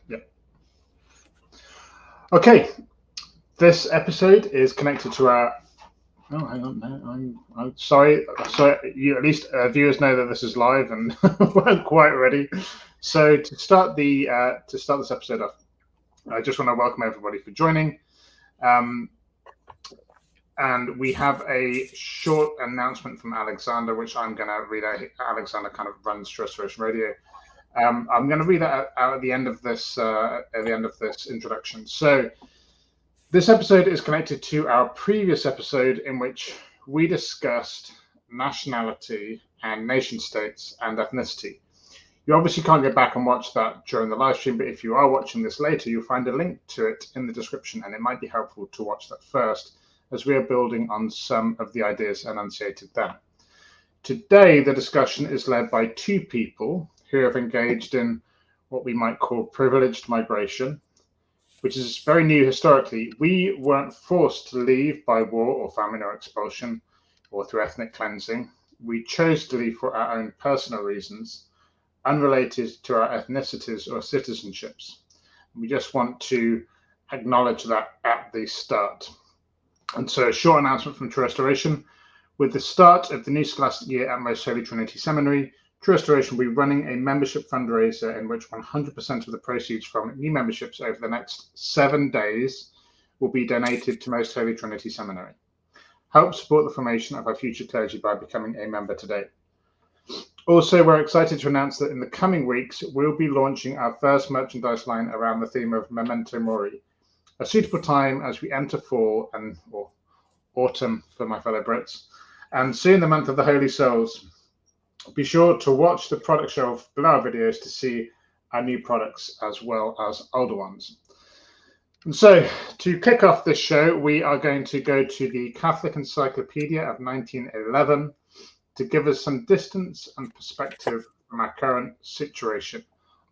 Yeah. Okay. This episode is connected to our. Oh, hang on. No, I'm sorry. So you at least viewers know that this is live and weren't quite ready. So to start this episode off, I just want to welcome everybody for joining. Um, and we have a short announcement from Alexander, which I'm going to read out. Alexander kind of runs Restoration Radio. I'm going to read that out at the end of this introduction. So this episode is connected to our previous episode in which we discussed nationality and nation states and ethnicity. You obviously can't go back and watch that during the live stream, but if you are watching this later, you'll find a link to it in the description, and it might be helpful to watch that first, as we are building on some of the ideas enunciated then. Today, the discussion is led by two people who have engaged in what we might call privileged migration, which is very new historically. We weren't forced to leave by war or famine or expulsion or through ethnic cleansing. We chose to leave for our own personal reasons, unrelated to our ethnicities or citizenships. We just want to acknowledge that at the start. And so a short announcement from True Restoration. With the start of the new scholastic year at Most Holy Trinity Seminary, True Restoration will be running a membership fundraiser in which 100% of the proceeds from new memberships over the next 7 days will be donated to Most Holy Trinity Seminary. Help support the formation of our future clergy by becoming a member today. Also, we're excited to announce that in the coming weeks, we'll be launching our first merchandise line around the theme of Memento Mori, a suitable time as we enter fall or autumn for my fellow Brits, and soon the month of the Holy Souls. Be sure to watch the product shelf below our videos to see our new products as well as older ones. And so, to kick off this show, we are going to go to the Catholic Encyclopedia of 1911 to give us some distance and perspective from our current situation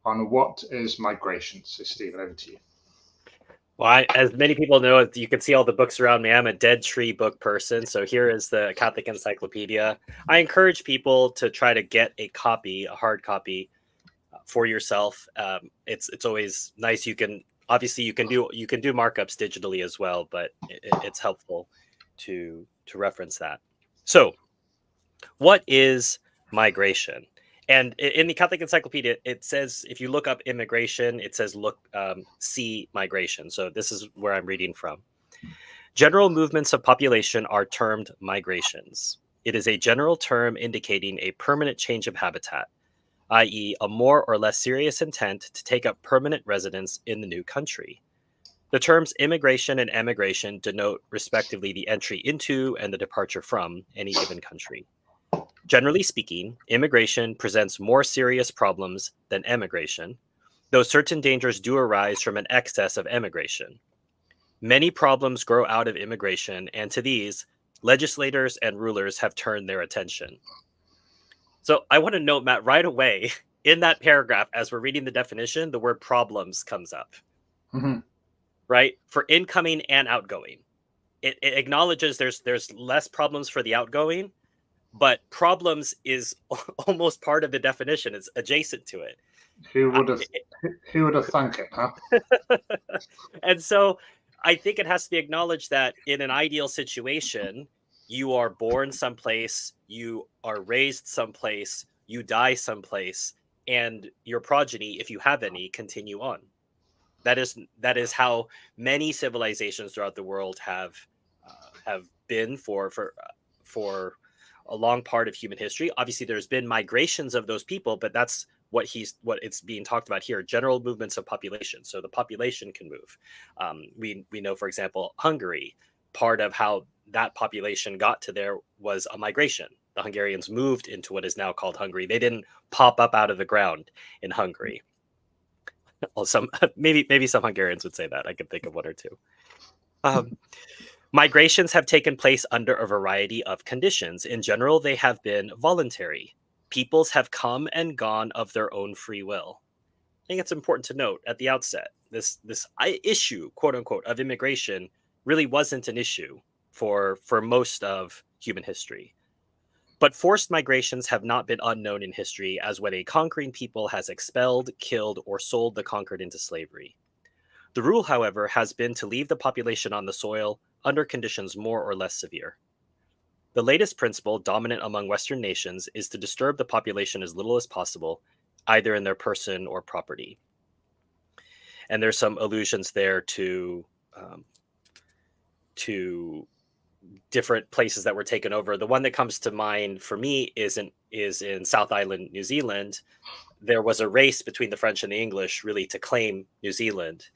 on what is migration. So, Stephen, over to you. Well, as many people know, you can see all the books around me. I'm a dead tree book person. So here is the Catholic Encyclopedia. I encourage people to try to get a copy, a hard copy, for yourself. It's always nice. You can do markups digitally as well, but it's helpful to reference that. So, what is migration? And in the Catholic Encyclopedia, it says, if you look up immigration, it says see migration. So this is where I'm reading from. General movements of population are termed migrations. It is a general term indicating a permanent change of habitat, i.e. a more or less serious intent to take up permanent residence in the new country. The terms immigration and emigration denote respectively the entry into and the departure from any given country. Generally speaking, immigration presents more serious problems than emigration, though certain dangers do arise from an excess of emigration. Many problems grow out of immigration, and to these, legislators and rulers have turned their attention. So I want to note, Matt, right away, in that paragraph, as we're reading the definition, the word problems comes up, right? For incoming and outgoing. It acknowledges there's less problems for the outgoing, but problems is almost part of the definition. It's adjacent to it. Who would have thunk it, huh? And so I think it has to be acknowledged that in an ideal situation, you are born someplace, you are raised someplace, you die someplace, and your progeny, if you have any, continue on. That is how many civilizations throughout the world have been for a long part of human history. Obviously, there's been migrations of those people, but that's what it's being talked about here: general movements of population. So the population can move. We know, for example, Hungary. Part of how that population got to there was a migration. The Hungarians moved into what is now called Hungary. They didn't pop up out of the ground in Hungary. Well, maybe some Hungarians would say that. I could think of one or two. Migrations have taken place under a variety of conditions. In general, they have been voluntary. Peoples have come and gone of their own free will. I think it's important to note at the outset, this issue, quote unquote, of immigration really wasn't an issue for most of human history. But forced migrations have not been unknown in history as when a conquering people has expelled, killed, or sold the conquered into slavery. The rule, however, has been to leave the population on the soil under conditions more or less severe. The latest principle dominant among Western nations is to disturb the population as little as possible, either in their person or property. And there's some allusions there to different places that were taken over. The one that comes to mind for me is in South Island, New Zealand. There was a race between the French and the English really to claim New Zealand,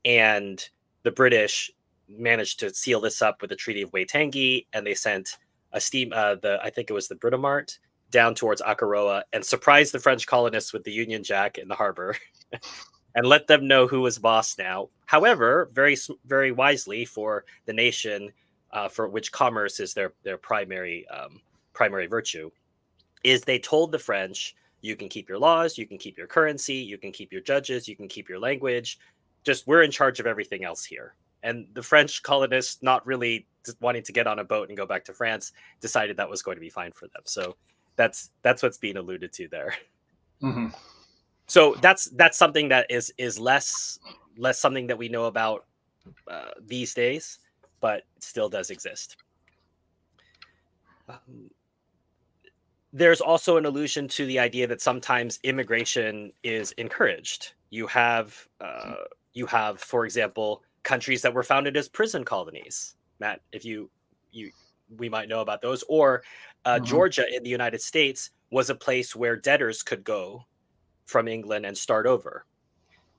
and the British managed to seal this up with the Treaty of Waitangi, and they sent a steam I think it was the Britomart down towards Akaroa and surprised the French colonists with the Union Jack in the harbor and let them know who was boss now. However, very wisely for the nation, for which commerce is their primary virtue, is they told the French, you can keep your laws, you can keep your currency, you can keep your judges, you can keep your language. Just we're in charge of everything else here. And the French colonists, not really wanting to get on a boat and go back to France, decided that was going to be fine for them. So that's what's being alluded to there. Mm-hmm. So that's something that is less something that we know about these days, but it still does exist. There's also an allusion to the idea that sometimes immigration is encouraged. You have, for example, countries that were founded as prison colonies. Matt, if we might know about those. Or Georgia in the United States was a place where debtors could go from England and start over.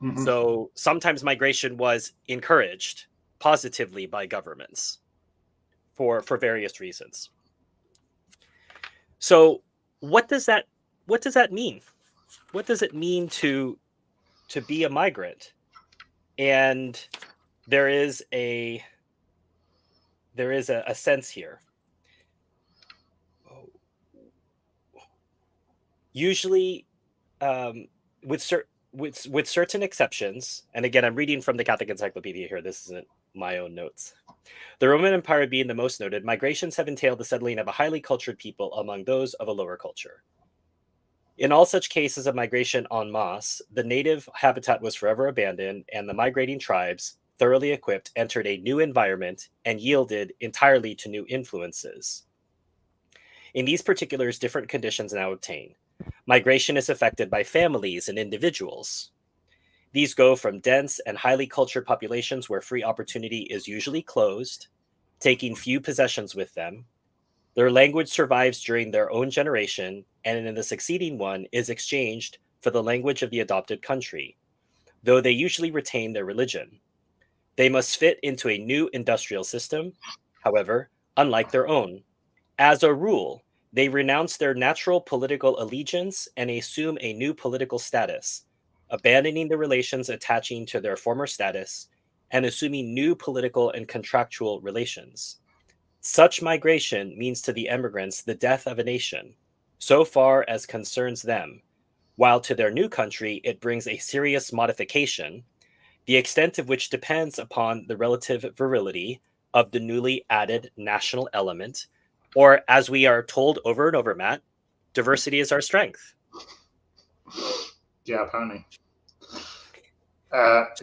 Mm-hmm. So sometimes migration was encouraged positively by governments for various reasons. So what does that mean? What does it mean to be a migrant? And there is a sense here. Usually, with certain exceptions, and again, I'm reading from the Catholic Encyclopedia here. This isn't my own notes. The Roman Empire being the most noted, migrations have entailed the settling of a highly cultured people among those of a lower culture. In all such cases of migration en masse, the native habitat was forever abandoned, and the migrating tribes, thoroughly equipped, entered a new environment and yielded entirely to new influences. In these particulars, different conditions now obtain. Migration is affected by families and individuals. These go from dense and highly cultured populations where free opportunity is usually closed, taking few possessions with them. Their language survives during their own generation, and in the succeeding one is exchanged for the language of the adopted country, though they usually retain their religion. They must fit into a new industrial system, however, unlike their own. As a rule, they renounce their natural political allegiance and assume a new political status, abandoning the relations attaching to their former status and assuming new political and contractual relations. Such migration means to the emigrants the death of a nation, so far as concerns them, while to their new country it brings a serious modification, the extent of which depends upon the relative virility of the newly added national element, or as we are told over and over, Matt, diversity is our strength. Yeah, apparently.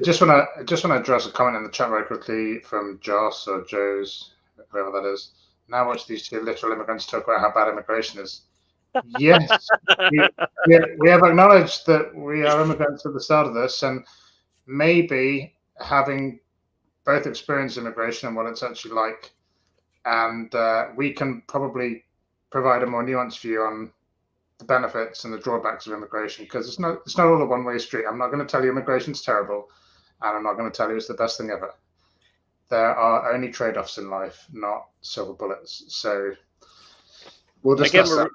Just want to address a comment in the chat very quickly from Joss or Joe's, whoever that is. Now watch these two literal immigrants talk about how bad immigration is. Yes, we have acknowledged that we are immigrants at the start of this, and maybe having both experienced immigration and what it's actually like, and we can probably provide a more nuanced view on the benefits and the drawbacks of immigration, because it's not all a one-way street. I'm not going to tell you immigration's terrible, and I'm not going to tell you it's the best thing ever. There are only trade-offs in life, not silver bullets. So we'll discuss that.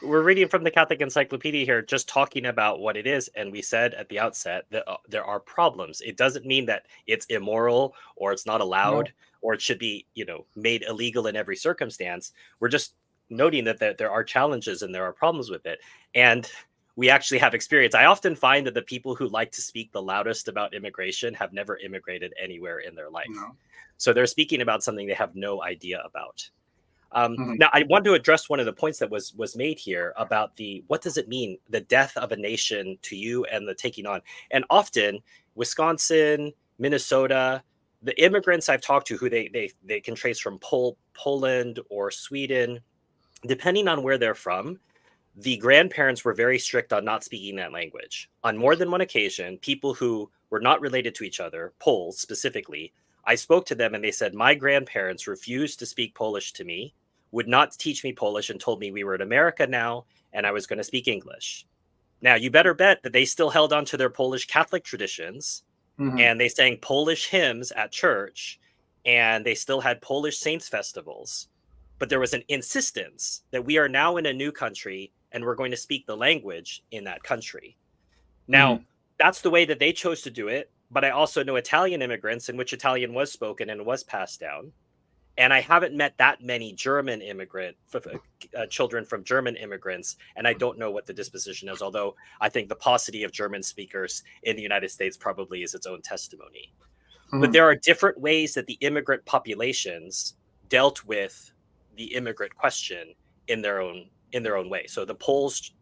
We're reading from the Catholic Encyclopedia here, just talking about what it is. And we said at the outset that there are problems. It doesn't mean that it's immoral or it's not allowed or it should be, made illegal in every circumstance. We're just noting that there are challenges and there are problems with it. And we actually have experience. I often find that the people who like to speak the loudest about immigration have never immigrated anywhere in their life. No. So they're speaking about something they have no idea about. Now, I want to address one of the points that was made here about what does it mean, the death of a nation to you and the taking on. And often, Wisconsin, Minnesota, the immigrants I've talked to who they can trace from Poland or Sweden, depending on where they're from, the grandparents were very strict on not speaking that language. On more than one occasion, people who were not related to each other, Poles specifically, I spoke to them and they said, my grandparents refused to speak Polish to me, would not teach me Polish, and told me we were in America now and I was going to speak English. Now, you better bet that they still held on to their Polish Catholic traditions, and they sang Polish hymns at church, and they still had Polish saints festivals. But there was an insistence that we are now in a new country and we're going to speak the language in that country. Now, that's the way that they chose to do it. But I also know Italian immigrants in which Italian was spoken and was passed down. And I haven't met that many German children from German immigrants. And I don't know what the disposition is, although I think the paucity of German speakers in the United States probably is its own testimony. But there are different ways that the immigrant populations dealt with the immigrant question in their own way. So the Poles,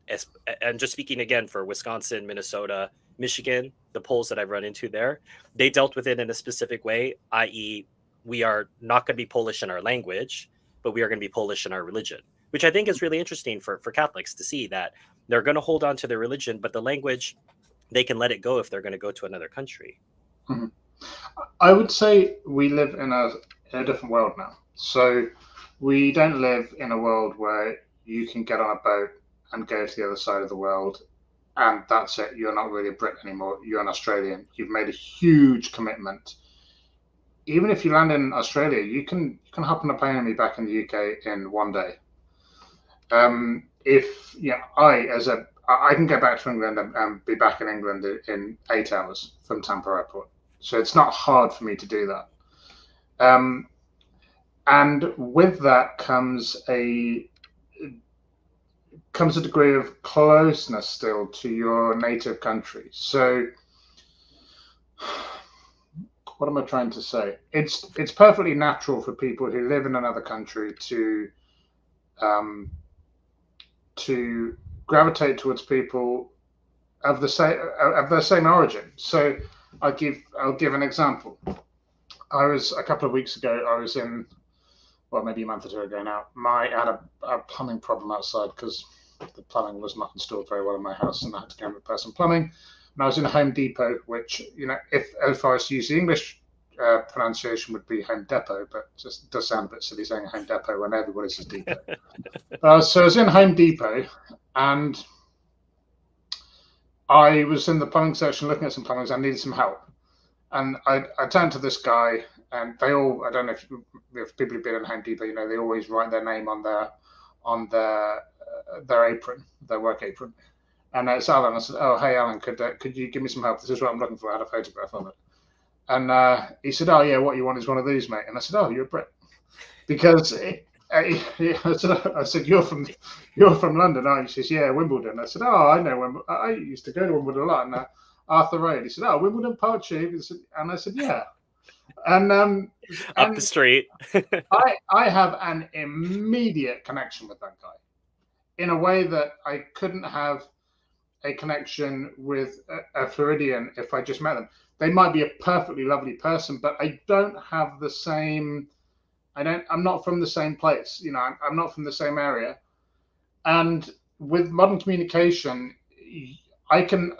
and just speaking again for Wisconsin, Minnesota, Michigan, the Poles that I've run into there, they dealt with it in a specific way, i.e., we are not going to be Polish in our language, but we are going to be Polish in our religion, which I think is really interesting for Catholics to see that they're going to hold on to their religion, but the language, they can let it go if they're going to go to another country. I would say we live in a different world now. So we don't live in a world where you can get on a boat and go to the other side of the world and that's it. You're not really a Brit anymore. You're an Australian. You've made a huge commitment. Even if you land in Australia, you can hop on a plane and be back in the UK in one day. I can get back to England and be back in England in 8 hours from Tampa Airport. So it's not hard for me to do that. And with that comes a degree of closeness still to your native country. So what am I trying to say? It's perfectly natural for people who live in another country to gravitate towards people of their same origin. So I'll give an example. A couple of weeks ago, I was in, well, maybe a month or two ago now, I had a plumbing problem outside because the plumbing was not installed very well in my house and I had to go and repair some plumbing. And I was in a Home Depot, which, if I was to use the English pronunciation would be Home Depot, but just does sound a bit silly saying Home Depot when everybody's a depot. So I was in Home Depot and I was in the plumbing section looking at some plumbings. I needed some help. And I turned to this guy, and I don't know if people have been in Home Depot, they always write their name on their apron, their work apron. And it's Alan. I said, "Oh, hey, Alan, could you give me some help? This is what I'm looking for." I had a photograph of it. And he said, "Oh, yeah, what you want is one of these, mate." And I said, "Oh, you're a Brit," because I said, "You're from London, aren't you?" He says, "Yeah, Wimbledon." I said, "Oh, I know Wimbledon. I used to go to Wimbledon a lot." And Arthur Road. He said, "Oh, Wimbledon Park Tube." And I said, "Yeah." And up the street. I have an immediate connection with that guy in a way that I couldn't have a connection with a Floridian if I just met them. They might be a perfectly lovely person, but I don't have the same. I'm not from the same place. I'm not from the same area. And with modern communication, I can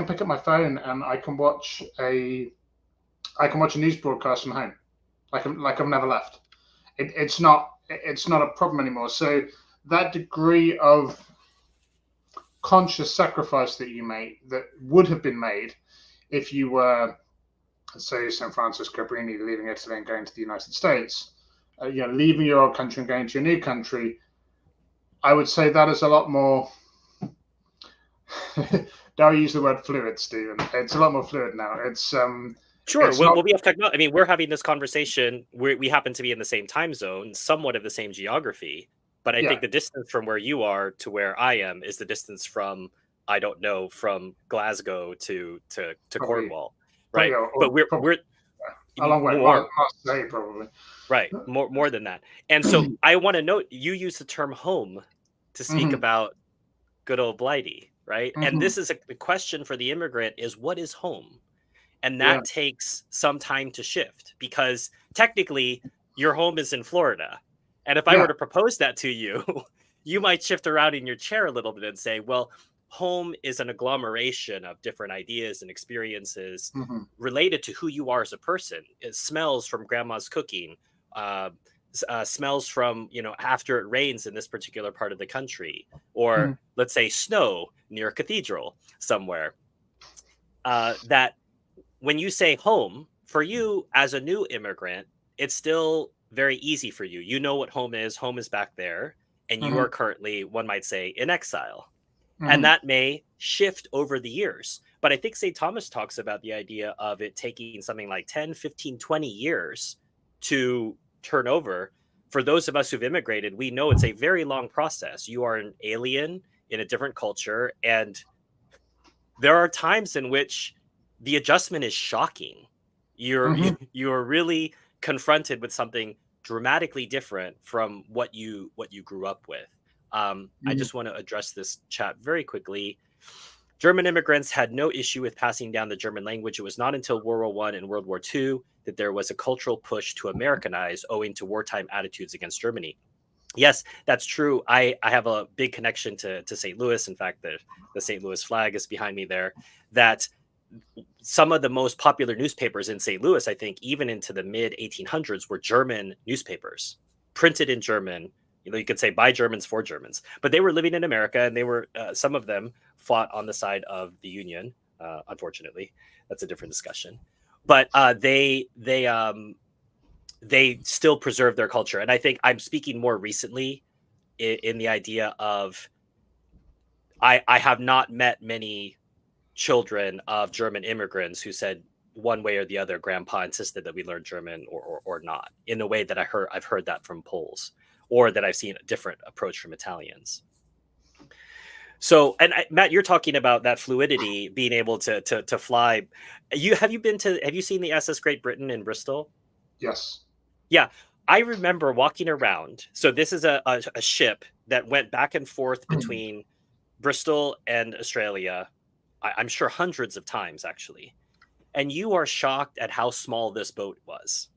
pick up my phone and I can watch a news broadcast from home, like I've never left. It's not a problem anymore. So that degree of conscious sacrifice that you made, that would have been made if you were, say, St. Francis Cabrini, leaving Italy and going to the United States, leaving your old country and going to a new country, I would say that is a lot more. Do I use the word fluid, Stephen? It's a lot more fluid now. It's sure. Well, we have technology. I mean, we're having this conversation. We happen to be in the same time zone, somewhat of the same geography. But I think the distance from where you are to where I am is the distance from, I don't know, from Glasgow to Cornwall, right? But A long way. More. Must say, probably. Right, more than that. And so I want to note you use the term home to speak about good old Blighty, right? And this is a question for the immigrant is what is home? And that takes some time to shift because technically your home is in Florida. And if I were to propose that to you, you might shift around in your chair a little bit and say, well, home is an agglomeration of different ideas and experiences related to who you are as a person. It smells from grandma's cooking, uh, smells from, after it rains in this particular part of the country, or let's say snow near a cathedral somewhere. That when you say home, for you as a new immigrant, it's still very easy for you. You know what home is. Home is back there. And you are currently, one might say, in exile. And that may shift over the years. But I think St. Thomas talks about the idea of it taking something like 10, 15, 20 years to turn over. For those of us who've immigrated, we know it's a very long process. You are an alien in a different culture. And there are times in which the adjustment is shocking. You're really confronted with something dramatically different from what you grew up with. I just want to address this chat very quickly. German immigrants had no issue with passing down the German language. It was not until World War I and World War II that there was a cultural push to Americanize owing to wartime attitudes against Germany. Yes, that's true. I have a big connection to St. Louis. In fact, the St. Louis flag is behind me there. That some of the most popular newspapers in St. Louis, I think, even into the mid 1800s, were German newspapers, printed in German. You could say by Germans for Germans, but they were living in America, and they were some of them fought on the side of the Union. Unfortunately, that's a different discussion. But they still preserve their culture, and I think I'm speaking more recently in the idea of I have not met many children of German immigrants who said one way or the other, Grandpa insisted that we learn German or not, in a way that I've heard that from Poles, or that I've seen a different approach from Italians. So, and Matt, you're talking about that fluidity, being able to fly. Have you seen the SS Great Britain in Bristol? Yes. Yeah. I remember walking around. So this is a ship that went back and forth between Bristol and Australia. I'm sure hundreds of times, actually. And you are shocked at how small this boat was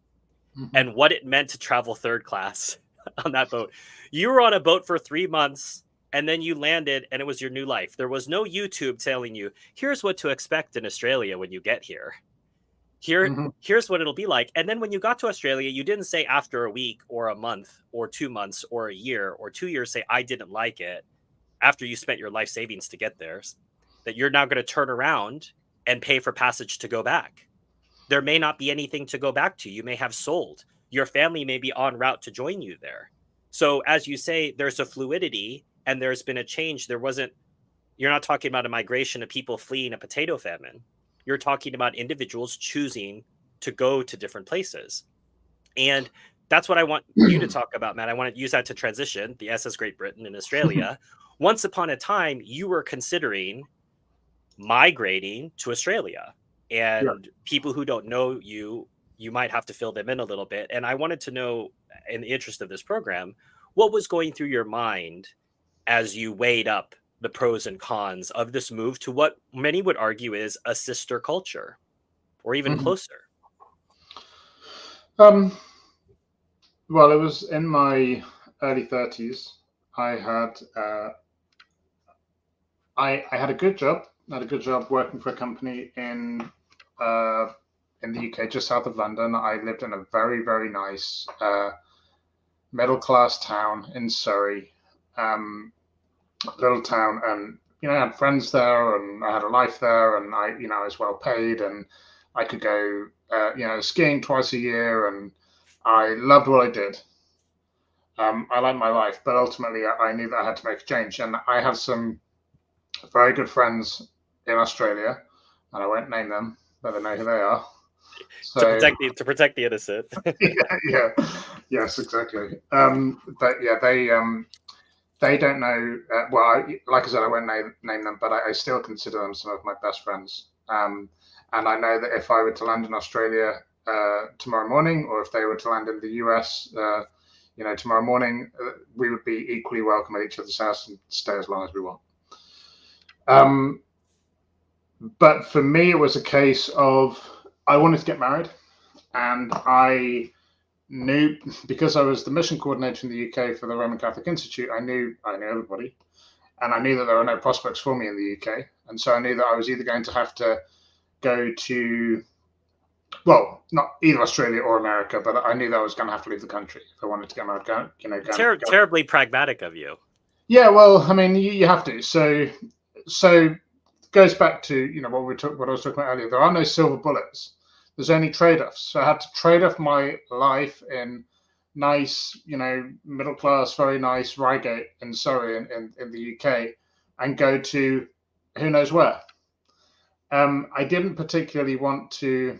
and what it meant to travel third class on that boat. You were on a boat for 3 months and then you landed and it was your new life. There was no YouTube telling you, here's what to expect in Australia when you get here. Here's what it'll be like. And then when you got to Australia, you didn't say after a week or a month or 2 months or a year or 2 years, say, I didn't like it after you spent your life savings to get there, that you're now going to turn around and pay for passage to go back. There may not be anything to go back to. You may have sold. Your family may be en route to join you there. So as you say, there's a fluidity and there's been a change. You're not talking about a migration of people fleeing a potato famine. You're talking about individuals choosing to go to different places. And that's what I want you to talk about, Matt. I want to use that to transition the SS Great Britain in Australia. Once upon a time, you were considering migrating to Australia, and people who don't know you might have to fill them in a little bit. And I wanted to know, in the interest of this program, what was going through your mind as you weighed up the pros and cons of this move to what many would argue is a sister culture, or even closer. Well, it was in my early 30s. I had a good job. I had a good job working for a company in the UK, just south of London. I lived in a very, very nice middle-class town in Surrey, little town, and I had friends there, and I had a life there, and I was well paid, and I could go skiing twice a year, and I loved what I did. I liked my life, but ultimately I knew that I had to make a change, and I have some very good friends in Australia, and I won't name them, but they know who they are. So, to protect the innocent. Yes, exactly. But yeah, they don't know. Like I said, I won't name them, but I still consider them some of my best friends. And I know that if I were to land in Australia, tomorrow morning, or if they were to land in the US, tomorrow morning, we would be equally welcome at each other's house and stay as long as we want. But for me, it was a case of I wanted to get married, and I knew, because I was the mission coordinator in the UK for the Roman Catholic Institute, I knew everybody, and I knew that there were no prospects for me in the UK, and so I knew that I was either going to have to go to, well, not either Australia or America, but I knew that I was going to have to leave the country if I wanted to get married. Terribly pragmatic of you. Yeah, well, I mean, you have to. So goes back to what I was talking about earlier. There are no silver bullets. There's only trade-offs. So I had to trade off my life in nice, middle class, very nice Reigate in Surrey in the UK, and go to who knows where. I didn't particularly want to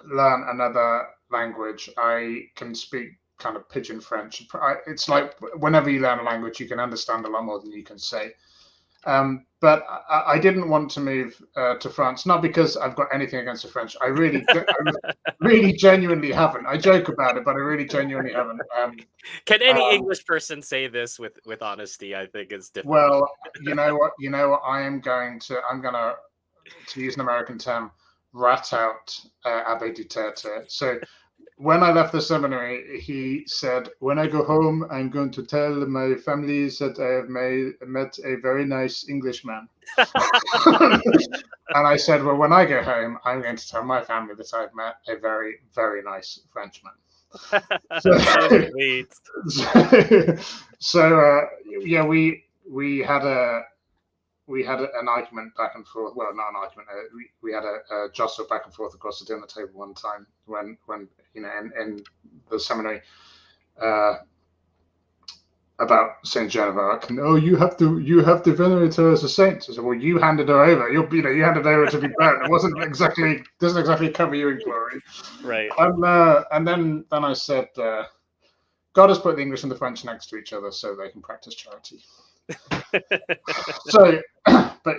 learn another language. I can speak kind of pidgin French. It's like whenever you learn a language, you can understand a lot more than you can say. But I didn't want to move to France, not because I've got anything against the French. I really genuinely haven't. I joke about it, but I really genuinely haven't. Can any English person say this with honesty? I think it's difficult. Well, you know what? I'm going to use an American term, rat out Abbe Duterte. So when I left the seminary, he said, when I go home, I'm going to tell my families that I have met a very nice Englishman. And I said, well, when I go home, I'm going to tell my family that I've met a very, very nice Frenchman. We had an argument back and forth. Well, not an argument. We had a jostle back and forth across the dinner table one time when in the seminary about Saint Joan of Arc. And, you have to venerate her as a saint. I said, well, you handed her over. You handed her over to be burned. It doesn't exactly cover you in glory. Right. And then I said, God has put the English and the French next to each other so they can practice charity. So, but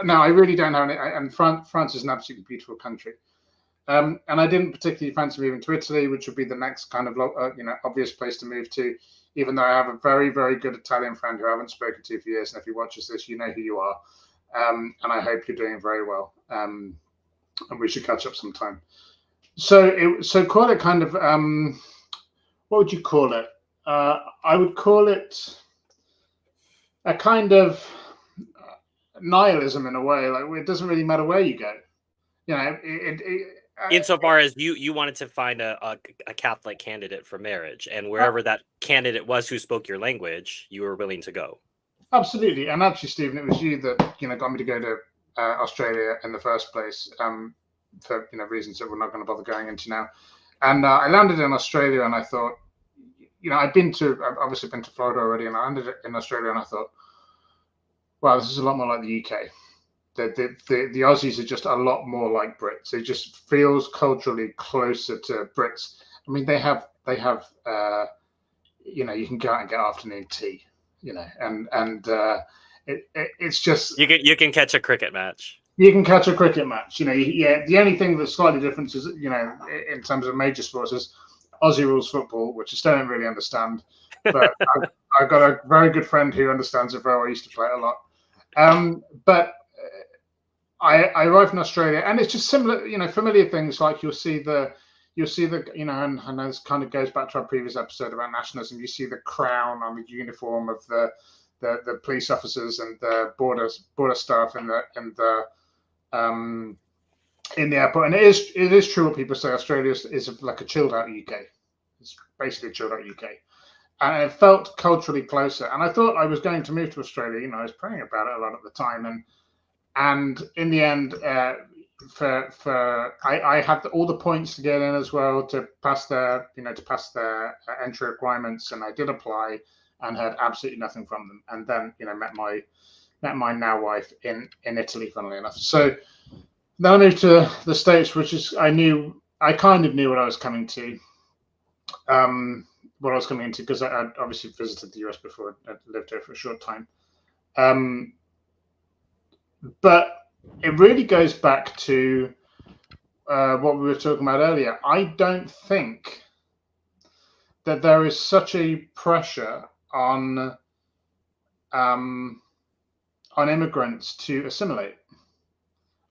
no, I really don't have any. And France is an absolutely beautiful country, and I didn't particularly fancy moving to Italy, which would be the next kind of obvious place to move to. Even though I have a very, very good Italian friend who I haven't spoken to for years, and if he watches this, you know who you are, and I hope you're doing very well. And we should catch up sometime. So call it kind of what would you call it? I would call it a kind of nihilism in a way. Like, it doesn't really matter where you go. Insofar as you wanted to find a Catholic candidate for marriage, and wherever that candidate was who spoke your language, you were willing to go. Absolutely. And actually, Stephen, it was you that got me to go to Australia in the first place, for reasons that we're not going to bother going into now. And I landed in Australia, and I thought, I've obviously been to Florida already, and I landed in Australia, and I thought, wow, this is a lot more like the UK. The Aussies are just a lot more like Brits. It just feels culturally closer to Brits. I mean, they have you can go out and get afternoon tea, and it's just you can catch a cricket match. You can catch a cricket match. The only thing that's slightly different is, in terms of major sports, is Aussie rules football, which I still don't really understand. But I've got a very good friend who understands it very well. I used to play it a lot. But I arrived in Australia, and it's just similar, familiar things like you'll see the, and I know this kind of goes back to our previous episode about nationalism. You see the crown on the uniform of the police officers and the border staff in the airport. And it is true what people say. Australia is like a chilled out UK. It's basically a chilled out UK. And it felt culturally closer. And I thought I was going to move to Australia. I was praying about it a lot at the time. And in the end, I had all the points to get in as well to pass their entry requirements. And I did apply and heard absolutely nothing from them. And then, met my now wife in Italy, funnily enough. So then I moved to the States, which is, I kind of knew what I was coming to. What I was coming into, because I obviously visited the US before. I lived there for a short time. But it really goes back to what we were talking about earlier, I don't think that there is such a pressure um, on immigrants to assimilate.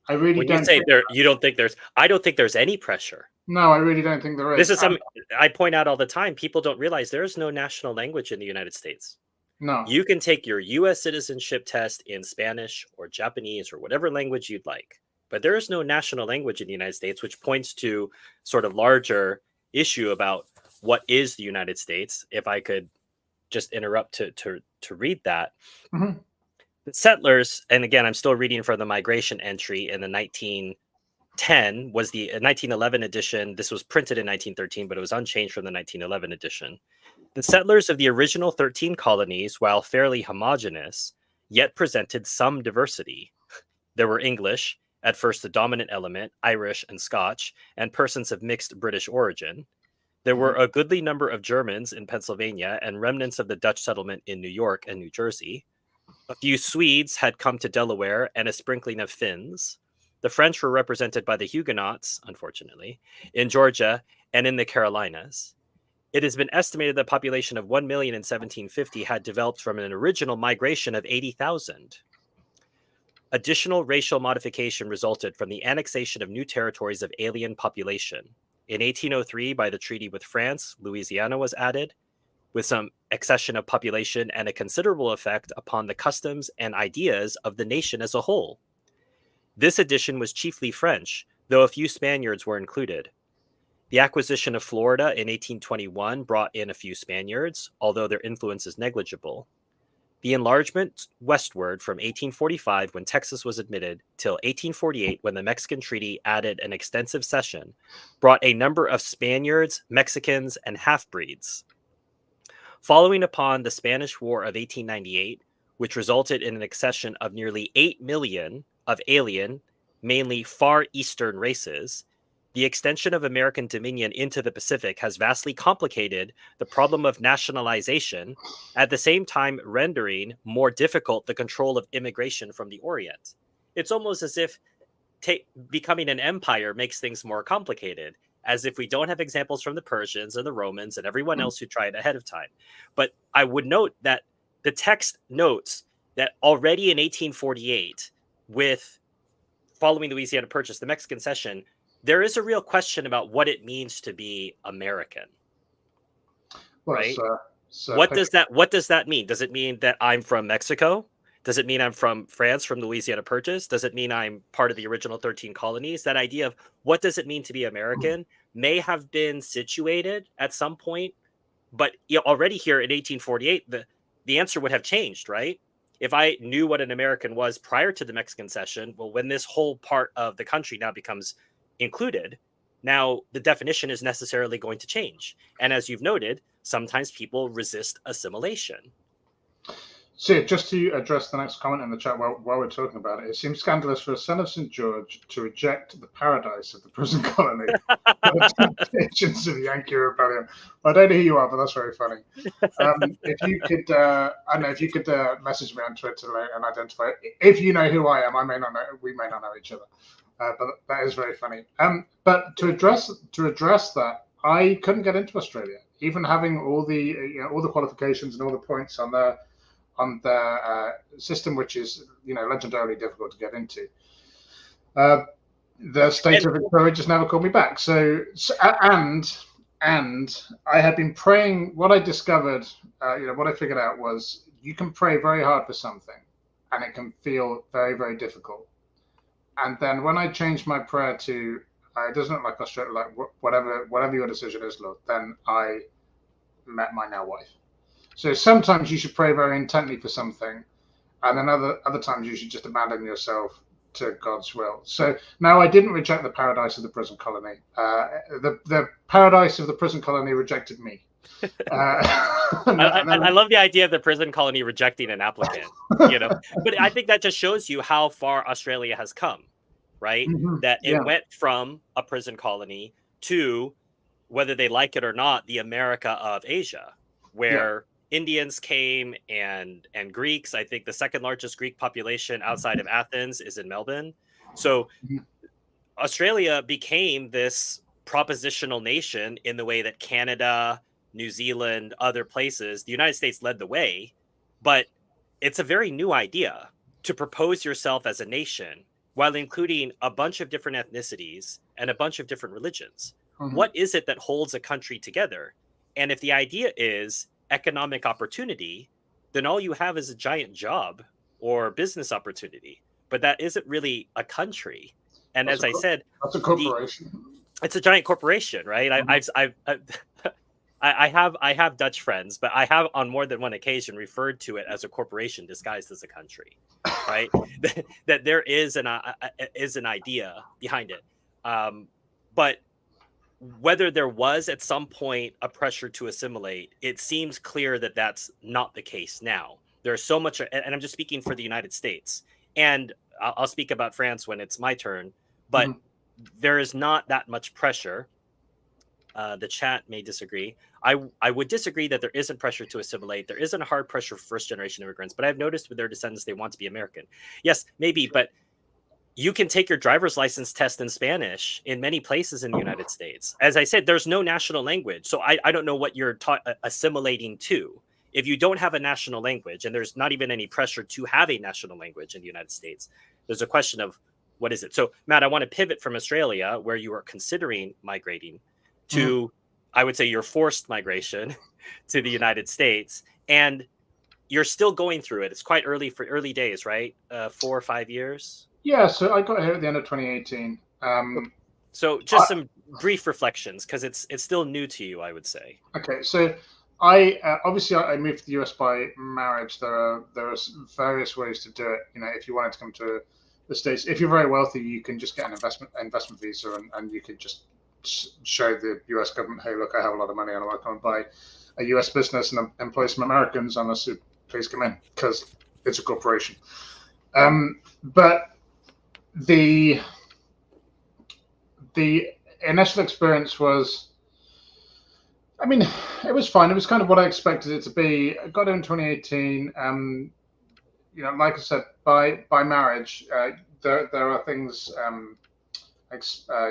I really When you don't say think. there, you don't think there's, I don't think there's any pressure. No, I really don't think there This is. is something I point out all the time. People don't realize there is no national language in the United States. No. You can take your US citizenship test in Spanish or Japanese or whatever language you'd like, but there is no national language in the United States, which points to sort of larger issue about what is the United States. If I could just interrupt to read that. Mm-hmm. The settlers, and again, I'm still reading from the migration entry in the 1910 was the 1911 edition. This was printed in 1913, but it was unchanged from the 1911 edition. The settlers of the original 13 colonies, while fairly homogeneous, yet presented some diversity. There were English, at first the dominant element, Irish and Scotch, and persons of mixed British origin. There were a goodly number of Germans in Pennsylvania and remnants of the Dutch settlement in New York and New Jersey. A few Swedes had come to Delaware and a sprinkling of Finns. The French were represented by the Huguenots, unfortunately, in Georgia and in the Carolinas. It has been estimated the population of 1 million in 1750 had developed from an original migration of 80,000. Additional racial modification resulted from the annexation of new territories of alien population. In 1803, by the treaty with France, Louisiana was added, with some accession of population and a considerable effect upon the customs and ideas of the nation as a whole. This addition was chiefly French, though a few Spaniards were included. The acquisition of Florida in 1821 brought in a few Spaniards, although their influence is negligible. The enlargement westward from 1845, when Texas was admitted, till 1848, when the Mexican Treaty added an extensive cession, brought a number of Spaniards, Mexicans, and half-breeds. Following upon the Spanish War of 1898, which resulted in an accession of nearly 8 million of alien, mainly Far Eastern races, the extension of American dominion into the Pacific has vastly complicated the problem of nationalization, at the same time rendering more difficult the control of immigration from the Orient. It's almost as if becoming an empire makes things more complicated, as if we don't have examples from the Persians and the Romans and everyone else who tried ahead of time. But I would note that the text notes that already in 1848, with following Louisiana Purchase, the Mexican Cession, there is a real question about what it means to be American, Well, right? so What does that mean? Does it mean that I'm from Mexico? Does it mean I'm from France, from the Louisiana Purchase? Does it mean I'm part of the original 13 colonies? That idea of what does it mean to be American may have been situated at some point, but already here in 1848, the answer would have changed, right? If I knew what an American was prior to the Mexican Cession, well, when this whole part of the country now becomes included, now the definition is necessarily going to change. And as you've noted, sometimes people resist assimilation. So, just to address the next comment in the chat while we're talking about it, it seems scandalous for a son of St. George to reject the paradise of the prison colony for the temptations of the Yankee Rebellion. Well, I don't know who you are, but that's very funny. If you could, I don't know, if you could message me on Twitter and identify, if you know who I am, I may not know, we may not know each other, but that is very funny. But to address that, I couldn't get into Australia, even having all the qualifications and all the points on the system, which is legendarily difficult to get into. The state of Victoria just never called me back. And I had been praying. What I discovered, what I figured out was you can pray very hard for something, and it can feel very, very difficult. And then when I changed my prayer to it doesn't look like Australia, like whatever your decision is, Lord, then I met my now wife. So sometimes you should pray very intently for something, and then other times you should just abandon yourself to God's will. So now I didn't reject the paradise of the prison colony. The paradise of the prison colony rejected me. I love the idea of the prison colony rejecting an applicant, but I think that just shows you how far Australia has come, right? That it went from a prison colony to, whether they like it or not, the America of Asia, where Indians came and Greeks. I think the second largest Greek population outside of Athens is in Melbourne. So Australia became this propositional nation in the way that Canada, New Zealand, other places, the United States led the way, but it's a very new idea to propose yourself as a nation while including a bunch of different ethnicities and a bunch of different religions. Mm-hmm. What is it that holds a country together? And if the idea is economic opportunity, then all you have is a giant job or business opportunity, but that isn't really a country. And That's as I said, that's a the corporation. it's a giant corporation, right? I have Dutch friends, but I have on more than one occasion referred to it as a corporation disguised as a country, right? That there is an idea behind it, but whether there was at some point a pressure to assimilate, it seems clear that that's not the case now. There's so much, and I'm just speaking for the United States, and I'll speak about France when it's my turn, but there is not that much pressure. The chat may disagree. I would disagree that there isn't pressure to assimilate. There isn't a hard pressure for first generation immigrants, but I've noticed with their descendants, they want to be American. Yes, maybe, but you can take your driver's license test in Spanish in many places in the United States. As I said, there's no national language. So I don't know what you're assimilating to. If you don't have a national language, and there's not even any pressure to have a national language in the United States, there's a question of what is it? So, Matt, I want to pivot from Australia, where you are considering migrating, to, I would say, your forced migration to the United States. And you're still going through it. It's quite early days, right? 4 or 5 years. Yeah, so I got here at the end of 2018. So just some brief reflections, because it's still new to you, I would say. Okay, so I obviously I moved to the US by marriage. There are various ways to do it. You know, if you wanted to come to the States, if you're very wealthy, you can just get an investment visa, and you could just show the US government, hey, look, I have a lot of money, and I want to come and buy a US business and employ some Americans, and I said, please come in, because it's a corporation. But the initial experience was, I mean, it was fine. It was kind of what I expected it to be. I got in 2018. You know, like I said, by marriage, there are things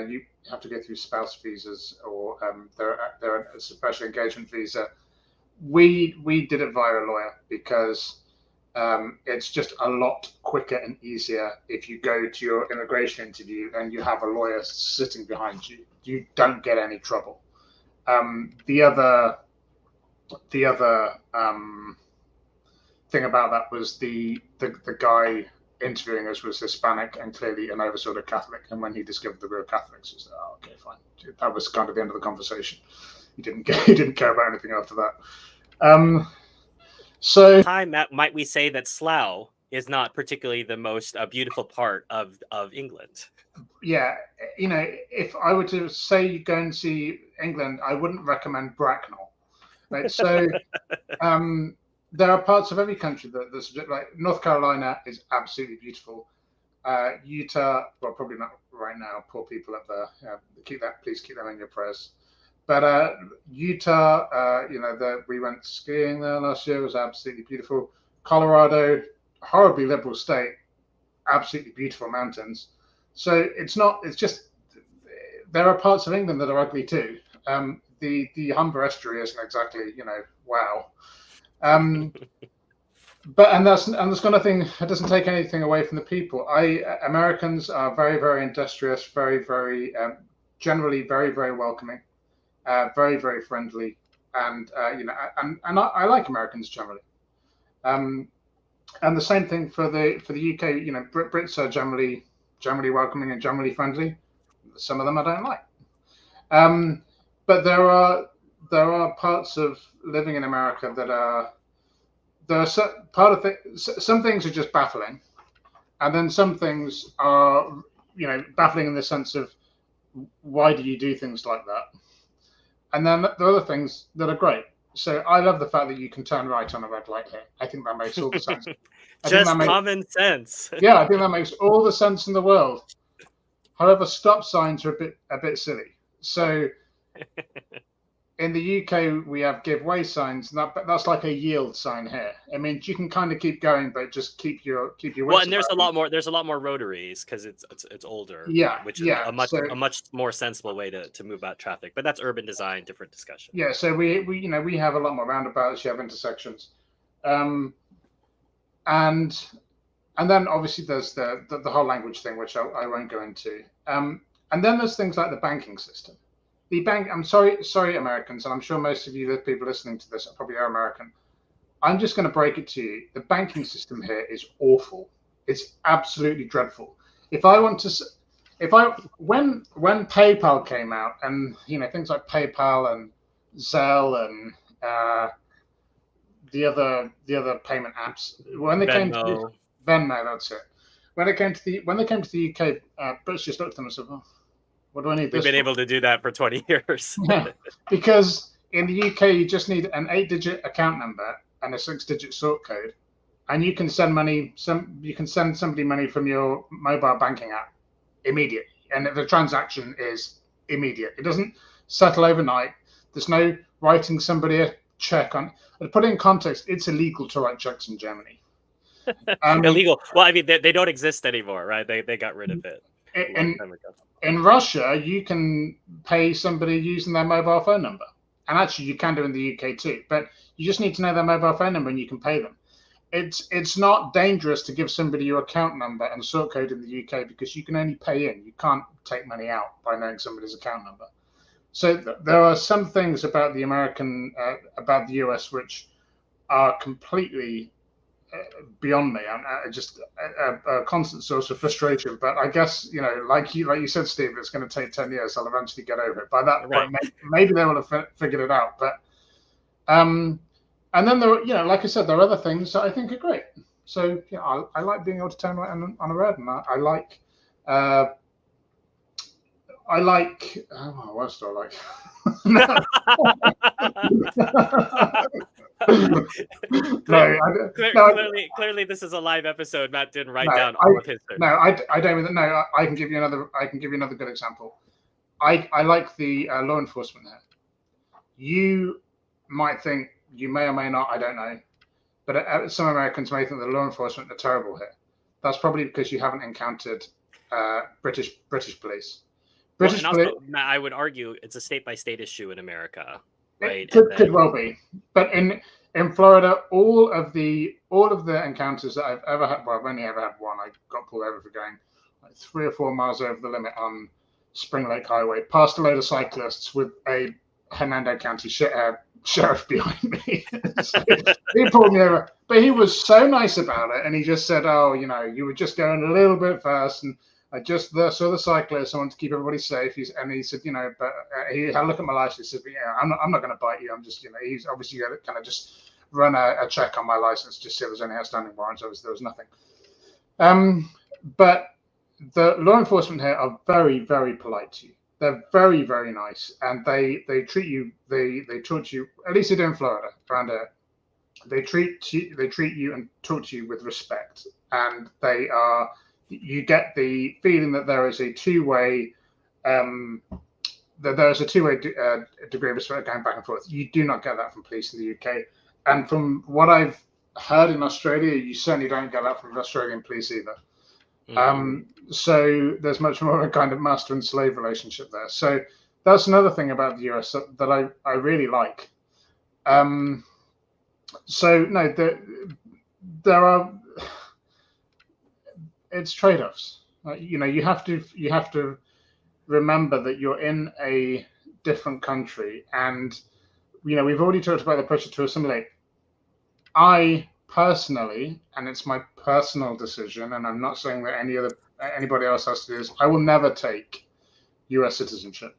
you have to go through spouse visas, or there are a special engagement visa. We did it via a lawyer, because it's just a lot quicker and easier if you go to your immigration interview and you have a lawyer sitting behind you. You don't get any trouble. The other thing about that was the guy interviewing us was Hispanic and clearly an oversort Catholic. And when he discovered the real Catholics, he said, "Oh, okay, fine." That was kind of the end of the conversation. He didn't care about anything after that. So time, might we say that Slough is not particularly the most beautiful part of England? Yeah, you know, if I were to say go and see England, I wouldn't recommend Bracknell. Right? So there are parts of every country that's like North Carolina is absolutely beautiful. Utah, well, probably not right now. Poor people up there. Please keep them in your prayers. But Utah, you know, we went skiing there last year. It was absolutely beautiful. Colorado, horribly liberal state, absolutely beautiful mountains. So it's just, there are parts of England that are ugly too. The Humber estuary isn't exactly, you know, wow. But that's kind of thing. It doesn't take anything away from the people. Americans are very, very industrious, very, very generally very, very welcoming. Very, very friendly, and you know, and I like Americans generally. And the same thing for the UK. You know, Brits are generally welcoming and generally friendly. Some of them I don't like. But there are parts of living in America that are some things are just baffling, and then some things are, you know, baffling in the sense of why do you do things like that. And then there are other things that are great. So I love the fact that you can turn right on a red light here. I think that makes all the sense. Common sense. Yeah, I think that makes all the sense in the world. However, stop signs are a bit silly. So in the UK, we have give way signs, and that's like a yield sign here. It means you can kind of keep going, but just keep your Well, wits and there's about a you. lot more. There's a lot more rotaries because it's older, Yeah, which is yeah. So a much more sensible way to move out traffic. But that's urban design, different discussion. yeah, so we have a lot more roundabouts. You have intersections, um, and then obviously there's the whole language thing, which I won't go into. And then there's things like the banking system. The bank. I'm sorry, Americans, and I'm sure most of you, the people listening to this, probably are American. I'm just going to break it to you. The banking system here is awful. It's absolutely dreadful. If I want to, if I when PayPal came out, and things like PayPal and Zelle and the other payment apps, when they came to Venmo. Venmo, that's it. When they came to the UK, Brits just looked at them and said, "Oh, what do I need We've this been for?" able to do that for 20 years. Yeah, because in the UK you just need an 8-digit account number and a 6-digit sort code, and you can send money. You can send somebody money from your mobile banking app immediately, and the transaction is immediate. It doesn't settle overnight. There's no writing somebody a check on. To put it in context, it's illegal to write checks in Germany. Illegal. Well, I mean, they don't exist anymore, right? They got rid of it a long in time ago. in Russia, you can pay somebody using their mobile phone number, and actually you can do in the UK too. But you just need to know their mobile phone number, and you can pay them. It's not dangerous to give somebody your account number and sort code in the UK because you can only pay in. You can't take money out by knowing somebody's account number. So there are some things about the about the US which are completely beyond me. I'm just a constant source of frustration. But I guess like you said, Steve, it's going to take 10 years. I'll eventually get over it. By that Right. point, maybe they will have figured it out. But and then like I said, there are other things that I think are great. So I like being able to turn right on a red, and I like. What else do I like? Clearly, this is a live episode. Matt didn't write No, down all of his. I don't. No, I can give you another good example. I like the law enforcement here. You might think, you may or may not, I don't know, but some Americans may think the law enforcement are terrible here. That's probably because you haven't encountered British police. And also, Matt, I would argue it's a state by state issue in America, right? It could well be, but in Florida, all of the encounters that I've ever had, well, I've only ever had one. I got pulled over for going like 3 or 4 miles over the limit on Spring Lake Highway, past a load of cyclists with a Hernando County sheriff behind me. So he pulled me over, but he was so nice about it, and he just said, "Oh, you were just going a little bit fast, and I just saw the cyclist. I want to keep everybody safe." He said, but he had a look at my license. He said, "Yeah, I'm not going to bite you. I'm just, he's obviously going to kind of just run a check on my license, just see if there's any outstanding warrants." Obviously, there was nothing. But the law enforcement here are very, very polite to you. They're very, very nice, and they treat you. They talk to you. At least they do in Florida, around here. They treat you and talk to you with respect, and they are. You get the feeling that there is a two-way degree of respect going back and forth. You do not get that from police in the UK, and from what I've heard in Australia, you certainly don't get that from Australian police either. So there's much more of a kind of master and slave relationship there. So that's another thing about the US that I really like. So no, there are. It's trade-offs. You have to remember that you're in a different country, and we've already talked about the pressure to assimilate. I personally, and it's my personal decision, and I'm not saying that anybody else has to do this, I will never take US citizenship.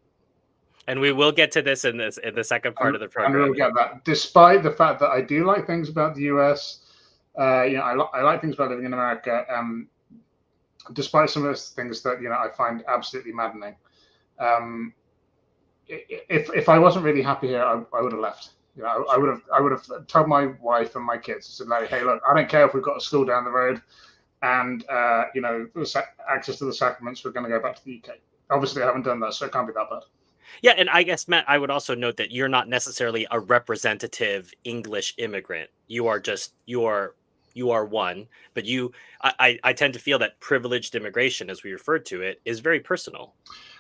And we will get to this in the second part of the program. And we'll get that, despite the fact that I do like things about the US. I like things about living in America. Despite some of those things that I find absolutely maddening. If I wasn't really happy here, I would have left. I would have told my wife and my kids, said, like, "Hey, look, I don't care if we've got a school down the road, and access to the sacraments. We're going to go back to the UK." Obviously, I haven't done that, so it can't be that bad. Yeah, and I guess, Matt, I would also note that you're not necessarily a representative English immigrant. You are just you are one, but I tend to feel that privileged immigration, as we referred to it, is very personal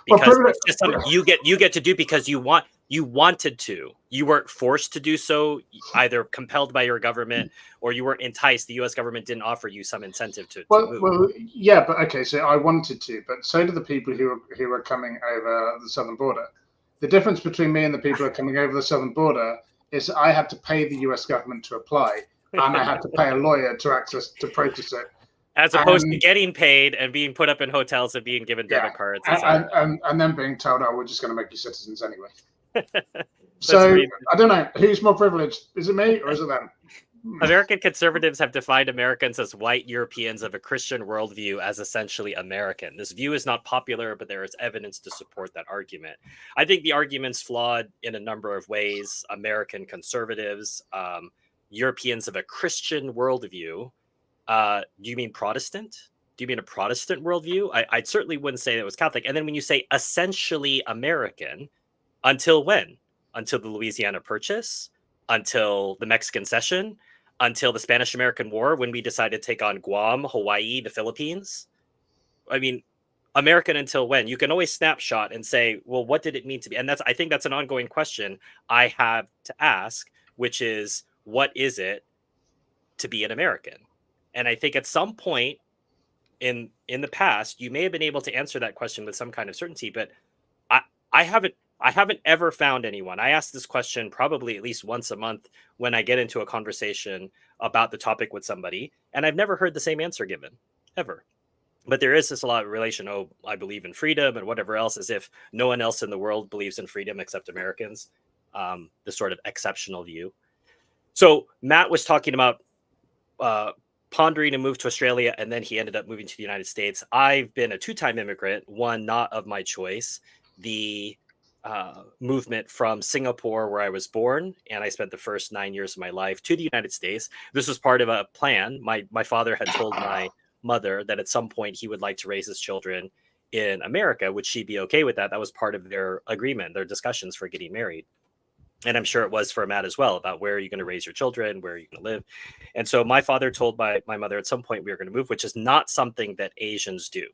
Well, because it's just something you get to do because you wanted to. You weren't forced to do so, either compelled by your government or you weren't enticed. The U.S. government didn't offer you some incentive to move. well, yeah, but okay. So I wanted to, but so do the people who are coming over the southern border. The difference between me and the people who are coming over the southern border is I had to pay the U.S. government to apply, and I had to pay a lawyer to process it. As opposed to getting paid and being put up in hotels and being given debit cards, and then being told, "Oh, we're just going to make you citizens anyway." So I don't know who's more privileged. Is it me or is it them? American conservatives have defined Americans as white Europeans of a Christian worldview as essentially American. This view is not popular, but there is evidence to support that argument. I think the argument's flawed in a number of ways. American conservatives, Europeans of a Christian worldview. Do you mean Protestant? Do you mean a Protestant worldview? I certainly wouldn't say it was Catholic. And then when you say essentially American, until when? Until the Louisiana Purchase? Until the Mexican Cession? Until the Spanish-American War, when we decided to take on Guam, Hawaii, the Philippines? I mean, American until when? You can always snapshot and say, well, what did it mean to be? And I think that's an ongoing question I have to ask, which is, what is it to be an American? And I think at some point in the past, you may have been able to answer that question with some kind of certainty, but I haven't ever found anyone. I ask this question probably at least once a month when I get into a conversation about the topic with somebody, and I've never heard the same answer given, ever. But there is this a lot of relation, oh, I believe in freedom and whatever else, as if no one else in the world believes in freedom except Americans, the sort of exceptional view. So Matt was talking about pondering a move to Australia, and then he ended up moving to the United States. I've been a two-time immigrant, one not of my choice. The movement from Singapore, where I was born, and I spent the first 9 years of my life, to the United States. This was part of a plan. My father had told my mother that at some point he would like to raise his children in America. Would she be okay with that? That was part of their agreement, their discussions for getting married. And I'm sure it was for Matt as well, about where are you going to raise your children, where are you going to live. And so my father told my mother at some point we were going to move, which is not something that Asians do.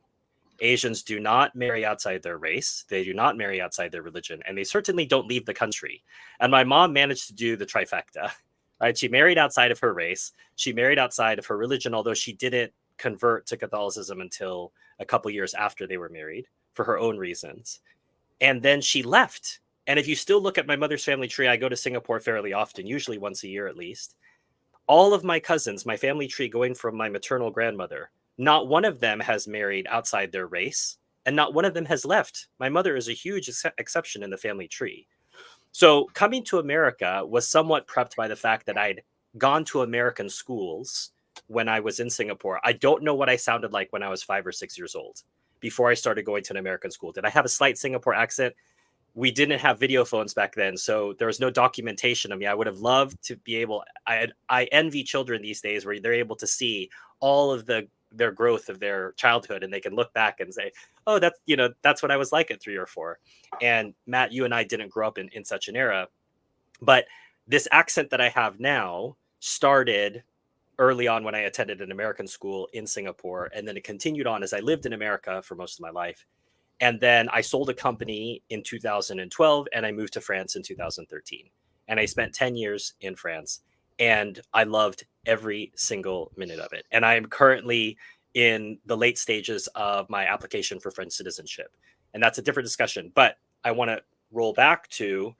Asians do not marry outside their race. They do not marry outside their religion. And they certainly don't leave the country. And my mom managed to do the trifecta. Right? She married outside of her race. She married outside of her religion, although she didn't convert to Catholicism until a couple years after they were married for her own reasons. And then she left. And if you still look at my mother's family tree, I go to Singapore fairly often, usually once a year at least. All of my cousins, my family tree going from my maternal grandmother, not one of them has married outside their race, and not one of them has left. My mother is a huge exception in the family tree. So coming to America was somewhat prepped by the fact that I'd gone to American schools when I was in Singapore. I don't know what I sounded like when I was 5 or 6 years old before I started going to an American school. Did I have a slight Singapore accent? We didn't have video phones back then, so there was no documentation of me. I would have loved to be able. I envy children these days where they're able to see all of their growth of their childhood, and they can look back and say, "Oh, that's what I was like at 3 or 4." And Matt, you and I didn't grow up in such an era, but this accent that I have now started early on when I attended an American school in Singapore, and then it continued on as I lived in America for most of my life. And then I sold a company in 2012 and I moved to France in 2013. And I spent 10 years in France and I loved every single minute of it. And I am currently in the late stages of my application for French citizenship. And that's a different discussion. But I want to roll back to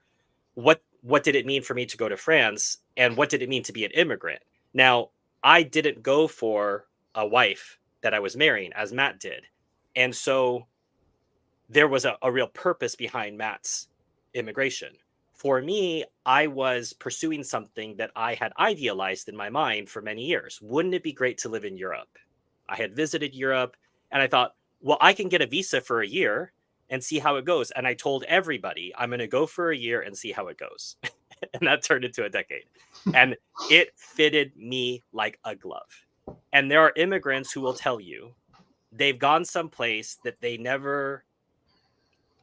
what did it mean for me to go to France and what did it mean to be an immigrant? Now, I didn't go for a wife that I was marrying as Matt did. And so there was a real purpose behind Matt's immigration. For me, I was pursuing something that I had idealized in my mind for many years. Wouldn't it be great to live in Europe? I had visited Europe and I thought, well, I can get a visa for a year and see how it goes. And I told everybody, I'm going to go for a year and see how it goes. And that turned into a decade. And it fitted me like a glove. And there are immigrants who will tell you they've gone someplace that they never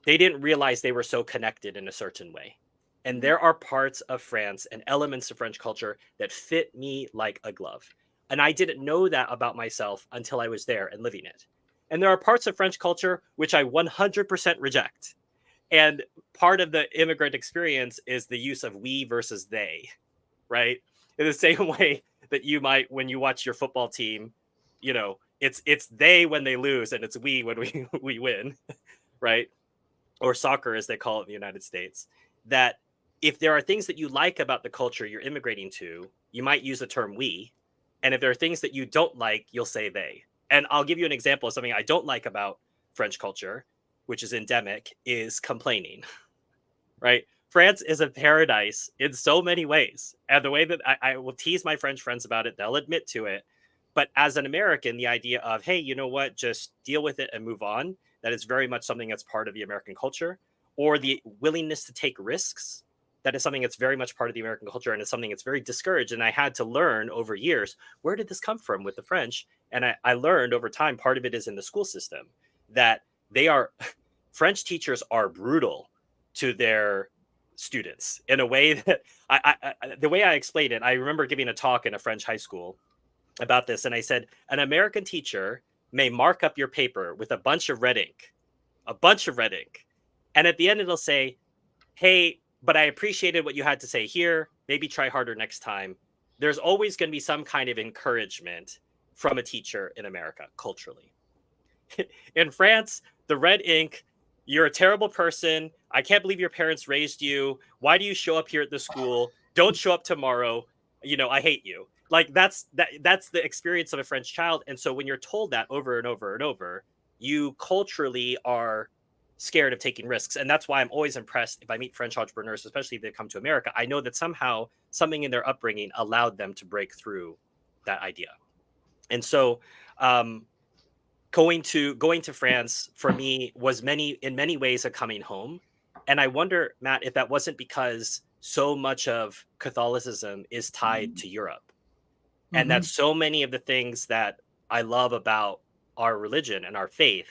they didn't realize they were so connected in a certain way. And there are parts of France and elements of French culture that fit me like a glove. And I didn't know that about myself until I was there and living it. And there are parts of French culture which I 100% reject. And part of the immigrant experience is the use of we versus they, right? In the same way that you might, when you watch your football team, it's they when they lose and it's we when we win, right? Or soccer as they call it in the United States, that if there are things that you like about the culture you're immigrating to, you might use the term we. And if there are things that you don't like, you'll say they. And I'll give you an example of something I don't like about French culture, which is endemic, is complaining, right? France is a paradise in so many ways. And the way that I will tease my French friends about it, they'll admit to it. But as an American, the idea of, hey, you know what, just deal with it and move on, that is very much something that's part of the American culture, or the willingness to take risks. That is something that's very much part of the American culture, and it's something that's very discouraged. And I had to learn over years, where did this come from with the French? And I learned over time, part of it is in the school system, that they are, French teachers are brutal to their students in a way that the way I explained it, I remember giving a talk in a French high school about this, and I said, an American teacher may mark up your paper with a bunch of red ink, and at the end it'll say, hey, but I appreciated what you had to say here, maybe try harder next time. There's always going to be some kind of encouragement from a teacher in America culturally. In France, the red ink, you're a terrible person, I can't believe your parents raised you, why do you show up here at the school, don't show up tomorrow, I hate you. Like that's the experience of a French child. And so when you're told that over and over and over, you culturally are scared of taking risks. And that's why I'm always impressed if I meet French entrepreneurs, especially if they come to America. I know that somehow something in their upbringing allowed them to break through that idea. And so um, going to France for me was in many ways a coming home. And I wonder, Matt, if that wasn't because so much of Catholicism is tied to Europe, and that Mm-hmm. so many of the things that I love about our religion and our faith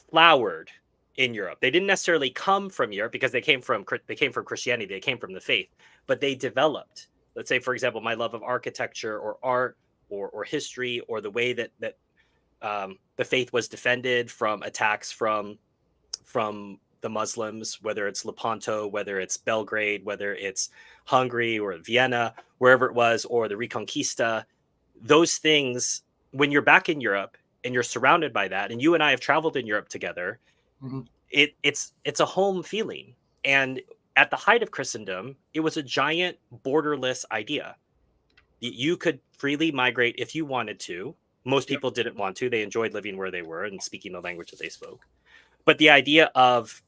flowered in Europe. They didn't necessarily come from Europe because they came from Christianity, they came from the faith, but they developed. Let's say, for example, my love of architecture or art or history, or the way that the faith was defended from attacks from the Muslims, whether it's Lepanto, whether it's Belgrade, whether it's Hungary or Vienna, wherever it was, or the Reconquista. Those things, when you're back in Europe and you're surrounded by that, and you and I have traveled in Europe together, Mm-hmm. it's a home feeling. And at the height of Christendom, it was a giant borderless idea. You could freely migrate if you wanted to. Most Yep. people didn't want to. They enjoyed living where they were and speaking the language that they spoke. But the idea of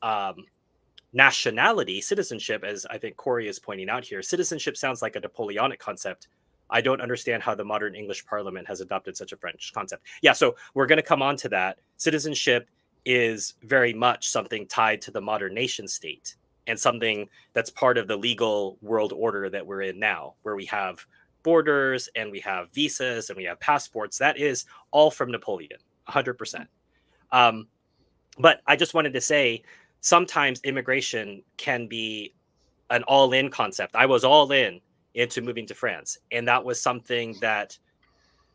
nationality, citizenship, as I think Corey is pointing out here, citizenship sounds like a Napoleonic concept. I don't understand how the modern English Parliament has adopted such a French concept. Yeah, so we're going to come on to that. Citizenship is very much something tied to the modern nation state, and something that's part of the legal world order that we're in now, where we have borders and we have visas and we have passports. That is all from Napoleon, 100%. Um, but I just wanted to say, sometimes immigration can be an all in concept. I was all in into moving to France, and that was something that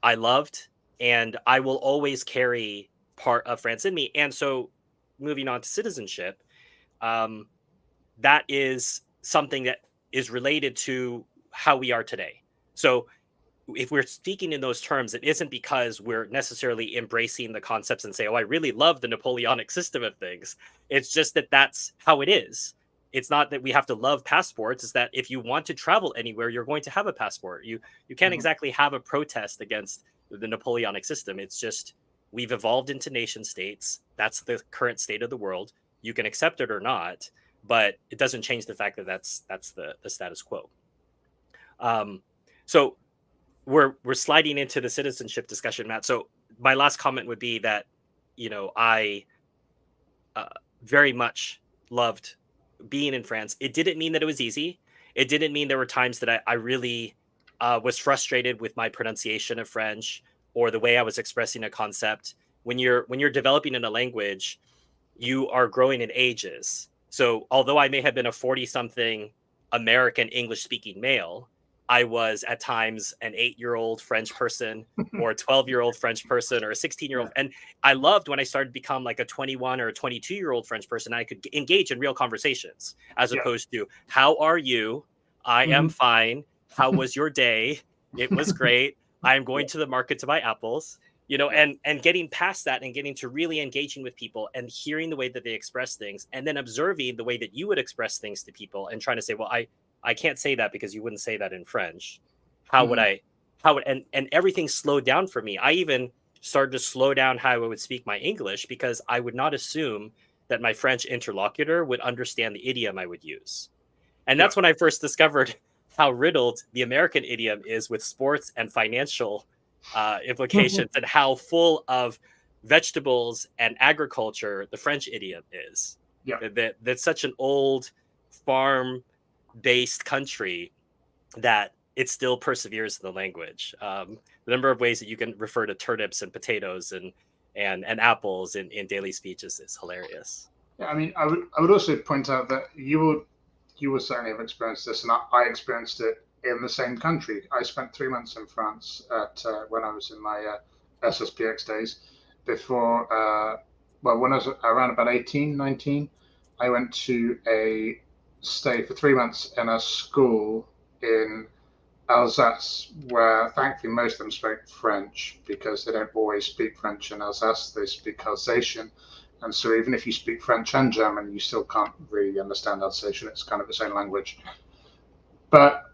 I loved, and I will always carry part of France in me. And so, moving on to citizenship, um, that is something that is related to how we are today. So, if we're speaking in those terms, it isn't because we're necessarily embracing the concepts and say, "Oh, I really love the Napoleonic system of things." It's just that that's how it is. It's not that we have to love passports. It's that if you want to travel anywhere, you're going to have a passport. You can't Mm-hmm. exactly have a protest against the Napoleonic system. It's just we've evolved into nation states. That's the current state of the world. You can accept it or not, but it doesn't change the fact that that's the status quo. Um, so we're sliding into the citizenship discussion, Matt. So my last comment would be that I uh, very much loved being in France. It didn't mean that it was easy. It didn't mean there were times that I really was frustrated with my pronunciation of French or the way I was expressing a concept. When you're developing in a language, you are growing in ages. So although I may have been a 40-something American English-speaking male, I was at times an 8-year-old French person or a 12-year-old French person or a 16-year-old. Yeah. And I loved when I started to become like a 21 or a 22-year-old French person. I could engage in real conversations as Yeah. opposed to, how are you? I am Mhm. fine. How was your day? It was great. I am Yeah. going to the market to buy apples. Yeah. And getting past that and getting to really engaging with people and hearing the way that they express things, and then observing the way that you would express things to people and trying to say, well, I can't say that because you wouldn't say that in French. How would Mhm. I? How would and everything slowed down for me. I even started to slow down how I would speak my English because I would not assume that my French interlocutor would understand the idiom I would use. And Yeah. that's when I first discovered how riddled the American idiom is with sports and financial implications, and how full of vegetables and agriculture the French idiom is. Yeah. That's such an old farm based country that it still perseveres in the language. The number of ways that you can refer to turnips and potatoes and apples in daily speech is hilarious. Yeah, I mean, I would also point out that you will certainly have experienced this, and I experienced it in the same country. I spent 3 months in France at when I was in my SSPX days. Before, well, when I was around about 18, 19, I went to a stay for 3 months in a school in Alsace, where thankfully most of them spoke French because they don't always speak French in Alsace, they speak Alsatian. And so even if you speak French and German, you still can't really understand Alsatian. It's kind of its own language. But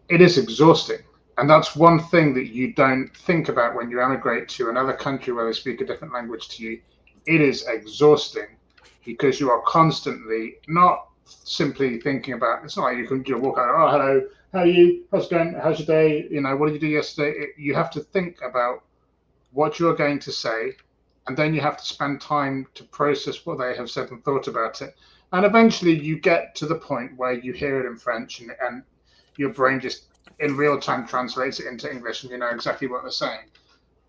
it is exhausting. And that's one thing that you don't think about when you emigrate to another country where they speak a different language to you. It is exhausting because you are constantly not simply thinking about, it's not like you can just walk out, oh, hello, how are you? How's it going? How's your day? What did you do yesterday? You have to think about what you're going to say, and then you have to spend time to process what they have said and thought about it. And eventually you get to the point where you hear it in French, and your brain just in real time translates it into English and you know exactly what they're saying.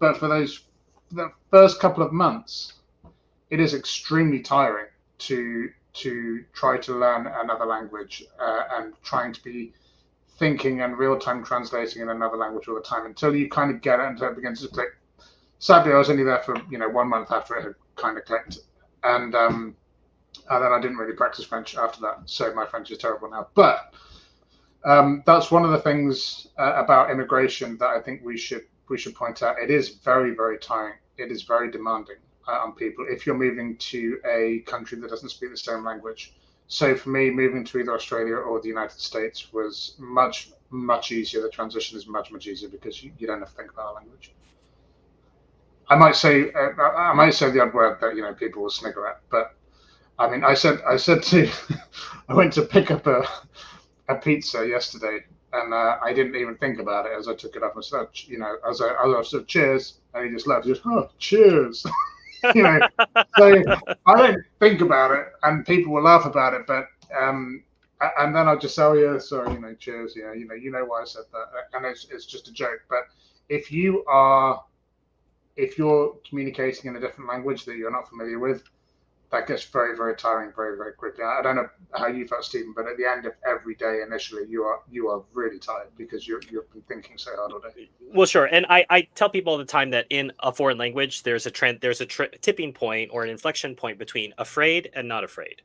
But for the first couple of months, it is extremely tiring to try to learn another language and trying to be thinking and real time translating in another language all the time until you kind of get it, until it begins to click. Sadly, I was only there for 1 month after it had kind of clicked, and then I didn't really practice French after that, so my French is terrible now. But that's one of the things about immigration that I think we should point out. It is very, very tiring. It is very demanding on people if you're moving to a country that doesn't speak the same language. So for me, moving to either Australia or the United States was much, much easier. The transition is much, much easier because you don't have to think about a language. I might say the odd word that people will snigger at, but I mean, I said to, I went to pick up a pizza yesterday, and I didn't even think about it as I took it up. I said, as I said, cheers, and he just laughed, just, oh, cheers, you know. So I don't think about it, and people will laugh about it, but and then I'll just say, oh yeah, sorry, cheers, yeah, you know why I said that, and it's just a joke. But if you are if you're communicating in a different language that you're not familiar with, that gets very, very tiring very, very quickly. I don't know how you felt, Stephen, but at the end of every day, initially, you are really tired because you've been thinking so hard all day. Well, sure. And I tell people all the time that in a foreign language, there's a tipping point or an inflection point between afraid and not afraid,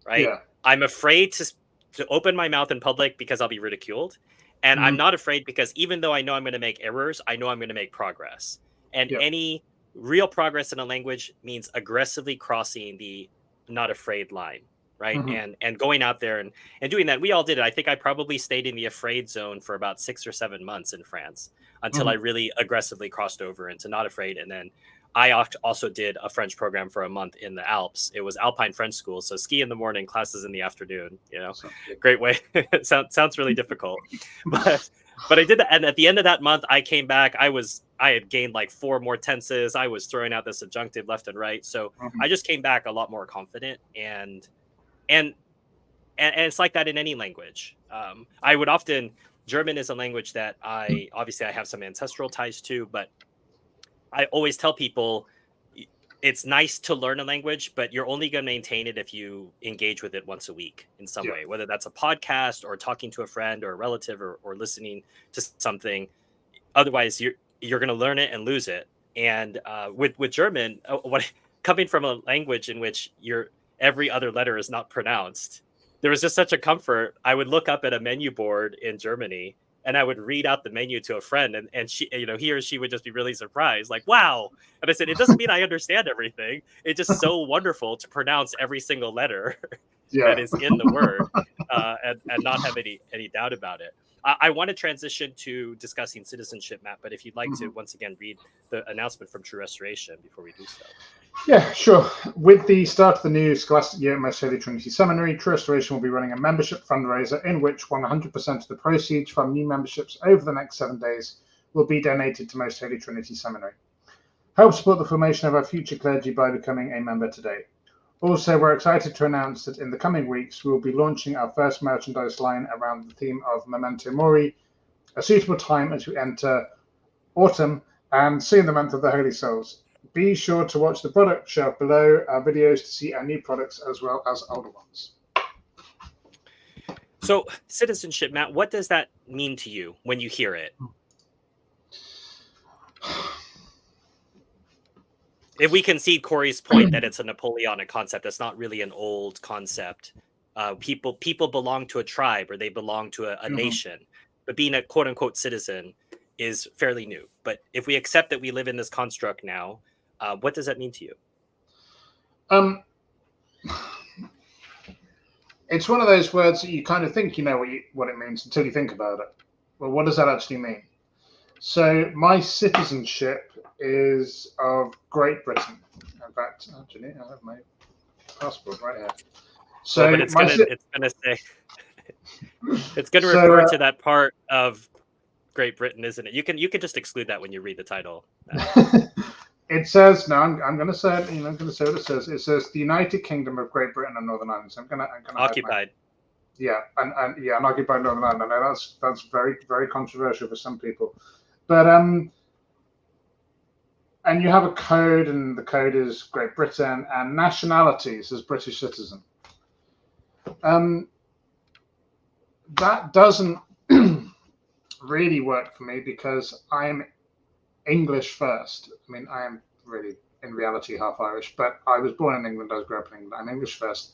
right? Yeah, I'm afraid to open my mouth in public because I'll be ridiculed. And I'm mm, not afraid because even though I know I'm going to make errors, I know I'm going to make progress. And yeah, any real progress in a language means aggressively crossing the not afraid line, right? hmm, And going out there and doing that. We all did it. I think I probably stayed in the afraid zone for about 6 or 7 months in France until I hmm, really aggressively crossed over into not afraid. And then I also did a French program for a month in the Alps. It was Alpine French school, so ski in the morning, classes in the afternoon. sounds good. Great way. Sounds really difficult, but I did that. And at the end of that month, I came back. I had gained like 4 more tenses. I was throwing out the subjunctive left and right. So Hmm. I just came back a lot more confident and and it's like that in any language. I would often German is a language that I have some ancestral ties to, but I always tell people it's nice to learn a language, but you're only going to maintain it if you engage with it once a week in some Yeah. way, whether that's a podcast or talking to a friend or a relative or listening to something. Otherwise, you're going to learn it and lose it. And with German, what coming from a language in which every other letter is not pronounced, there was just such a comfort. I would look up at a menu board in Germany and I would read out the menu to a friend, and she, he or she would just be really surprised, like, wow. And I said, it doesn't mean I understand everything. It's just so wonderful to pronounce every single letter that Yeah. is in the word, and not have any doubt about it. I want to transition to discussing citizenship, Matt, but if you'd like to once again read the announcement from True Restoration before we do so. Yeah, sure. With the start of the new scholastic year at Most Holy Trinity Seminary, True Restoration will be running a membership fundraiser in which 100% of the proceeds from new memberships over the next 7 days will be donated to Most Holy Trinity Seminary. Help support the formation of our future clergy by becoming a member today. Also, we're excited to announce that in the coming weeks, we will be launching our first merchandise line around the theme of Memento Mori, a suitable time as we enter autumn and soon the month of the Holy Souls. Be sure to watch the product shelf below our videos to see our new products as well as older ones. So, citizenship, Matt, what does that mean to you when you hear it? If we concede Corey's point that it's a Napoleonic concept, it's not really an old concept. People belong to a tribe or they belong to a nation, but being a quote unquote citizen is fairly new. But if we accept that we live in this construct now, what does that mean to you? It's one of those words that you kind of think you know what it means until you think about it. Well, what does that actually mean? So my citizenship is of Great Britain. In fact, actually, I have my passport right here. So well, but it's gonna say it's gonna refer to that part of Great Britain, isn't it? You can just exclude that when you read the title. It says no. I'm going to say it. I'm going to say what it says. It says the United Kingdom of Great Britain and Northern Ireland. So I'm going to occupied. Yeah, and occupied Northern Ireland. I know that's very very controversial for some people, but and you have a code, and the code is Great Britain, and nationalities as British citizen. That doesn't really work for me because I am English first. I mean, I am really, in reality, half Irish, but I was born in England. I was grew up in England. I'm English first.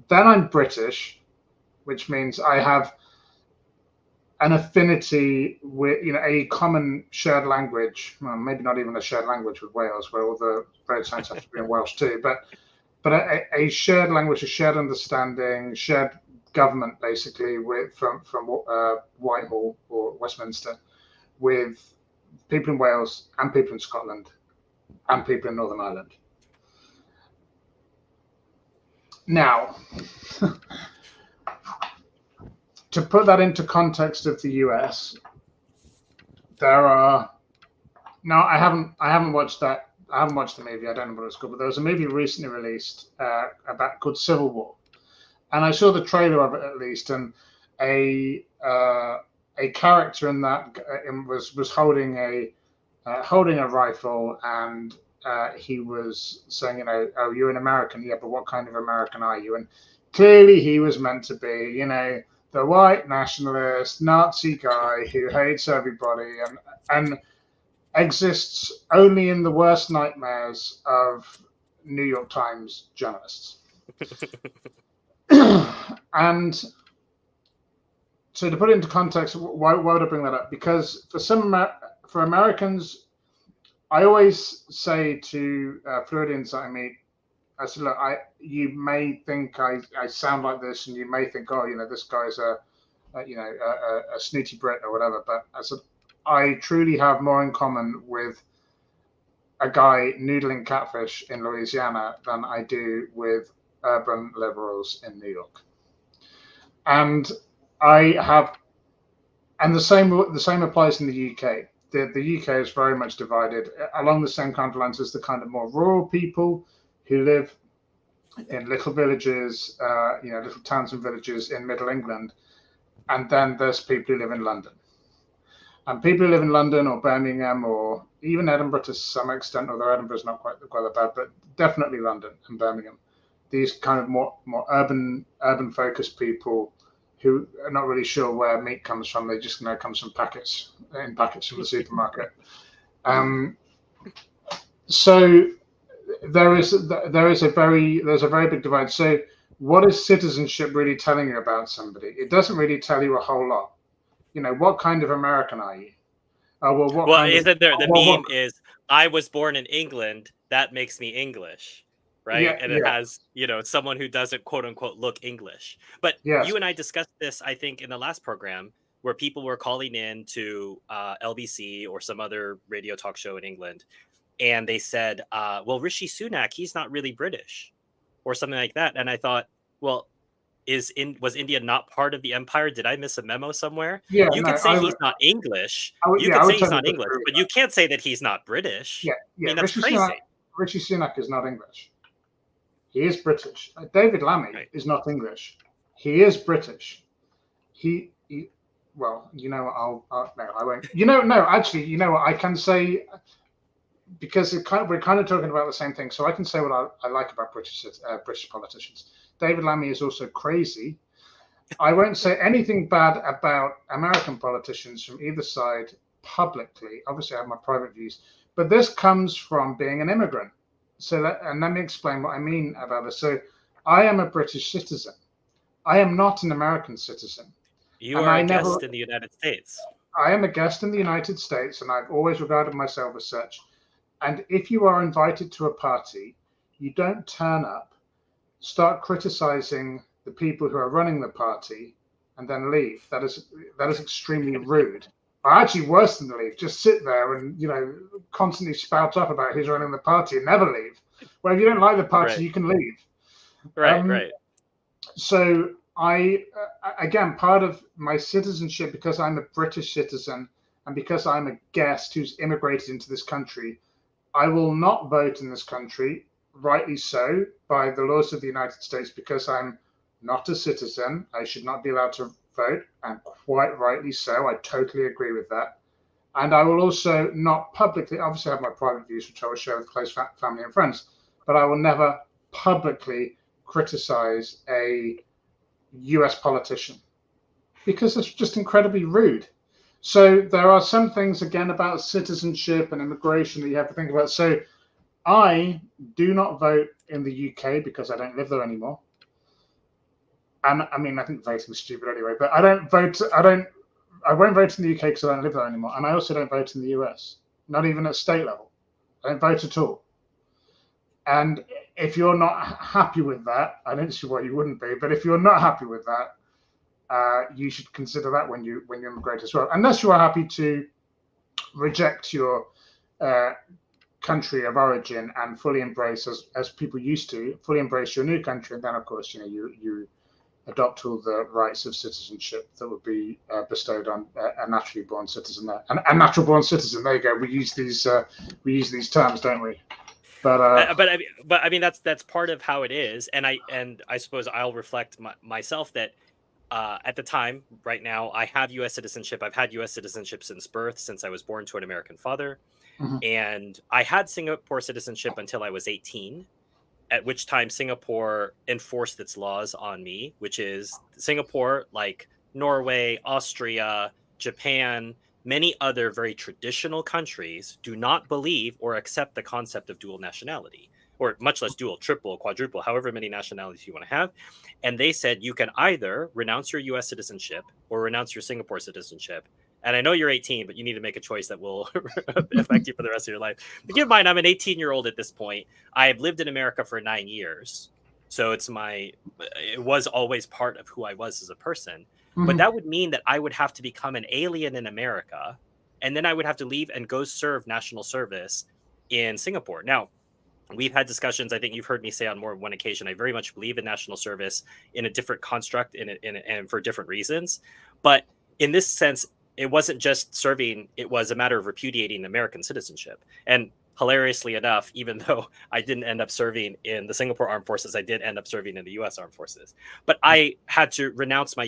Then I'm British, which means I have an affinity with, a common shared language. Well, maybe not even a shared language with Wales, where all the road signs have to be in Welsh too. But a shared language, a shared understanding, shared government, basically, from Whitehall or Westminster, with people in Wales and people in Scotland and people in Northern Ireland. Now, to put that into context of the US, there are I haven't watched that. I haven't watched the movie. I don't know what it's called, but there was a movie recently released called Civil War, and I saw the trailer of it at least, and a character in that was holding a rifle, and he was saying, oh, you're an American, yeah, but what kind of American are you? And clearly he was meant to be, the white nationalist Nazi guy who hates everybody and exists only in the worst nightmares of New York Times journalists. And so to put it into context, why would I bring that up? Because for Americans, I always say to Floridians that I meet, I said, look, you may think I sound like this, and you may think, oh, this guy's a snooty Brit or whatever. But I said, I truly have more in common with a guy noodling catfish in Louisiana than I do with urban liberals in New York. And the same applies in the UK. The UK is very much divided along the same kind of lines as the kind of more rural people who live in little villages, little towns and villages in Middle England, and then there's people who live in London. And people who live in London or Birmingham or even Edinburgh to some extent, although Edinburgh's not quite that bad, but definitely London and Birmingham. These kind of more urban focused people who are not really sure where meat comes from. They just know it comes from packets from the supermarket. So there's a very big divide. So what is citizenship really telling you about somebody? It doesn't really tell you a whole lot. What kind of American are you? Isn't there the meme is I was born in England, that makes me English, right? Yeah, And it has, someone who doesn't quote unquote look English. But yes. You and I discussed this, I think, in the last program where people were calling in to LBC or some other radio talk show in England, and they said, well, Rishi Sunak, he's not really British or something like that. And I thought, well, was India not part of the empire? Did I miss a memo somewhere? Yeah, you could say he's not English. You could say he's not English, but you can't say that he's not British. Yeah. I mean, that's crazy. Rishi Sunak is not English. He is British. David Lammy is not English. He is British. Well, no, I won't. No, actually, what I can say, because we're kind of talking about the same thing. So I can say what I like about British politicians. David Lammy is also crazy. I won't say anything bad about American politicians from either side publicly. Obviously, I have my private views, but this comes from being an immigrant. And let me explain what I mean about this. So I am a British citizen. I am not an American citizen. You are a guest in the United States. I am a guest in the United States, and I've always regarded myself as such. And if you are invited to a party, you don't turn up, start criticizing the people who are running the party, and then leave. That is extremely rude. Or actually, worse than leave, just sit there and constantly spout up about who's running the party and never leave. Well, if you don't like the party, you can leave. Right. So again, part of my citizenship, because I'm a British citizen and because I'm a guest who's immigrated into this country, I will not vote in this country, rightly so, by the laws of the United States, because I'm not a citizen. I should not be allowed to vote, and quite rightly so. I totally agree with that. And I will also not publicly, obviously I have my private views, which I will share with close family and friends, but I will never publicly criticize a US politician because it's just incredibly rude. So there are some things, again, about citizenship and immigration that you have to think about. So I do not vote in the UK because I don't live there anymore. And I mean, I think voting is stupid anyway, but I won't vote in the UK because I don't live there anymore. And I also don't vote in the US, not even at state level. I don't vote at all. And if you're not happy with that, I don't see why you wouldn't be, but if you're not happy with that, you should consider that when you immigrate as well. Unless you are happy to reject your country of origin and fully embrace, as people used to, fully embrace your new country, and then of course you adopt all the rights of citizenship that would be bestowed on a naturally born citizen. A natural born citizen. There you go. We use these terms, don't we? But I mean that's part of how it is, and I suppose I'll reflect myself that at the time, right now, I have U.S. citizenship. I've had U.S. citizenship since birth, since I was born to an American father, and I had Singapore citizenship until I was 18. At which time Singapore enforced its laws on me, which is Singapore, like Norway, Austria, Japan, many other very traditional countries do not believe or accept the concept of dual nationality, or much less dual, triple, quadruple, however many nationalities you want to have. And they said you can either renounce your US citizenship or renounce your Singapore citizenship. And I know you're 18, but you need to make a choice that will affect you for the rest of your life. But keep in mind, I'm an 18-year-old at this point. I've lived in America for 9 years. So it was always part of who I was as a person. But that would mean that I would have to become an alien in America. And then I would have to leave and go serve national service in Singapore. Now, we've had discussions. I think you've heard me say on more than one occasion, I very much believe in national service in a different construct and for different reasons. But in this sense, it wasn't just serving, it was a matter of repudiating American citizenship. And hilariously enough, even though I didn't end up serving in the Singapore Armed Forces, I did end up serving in the US Armed Forces. But I had to renounce my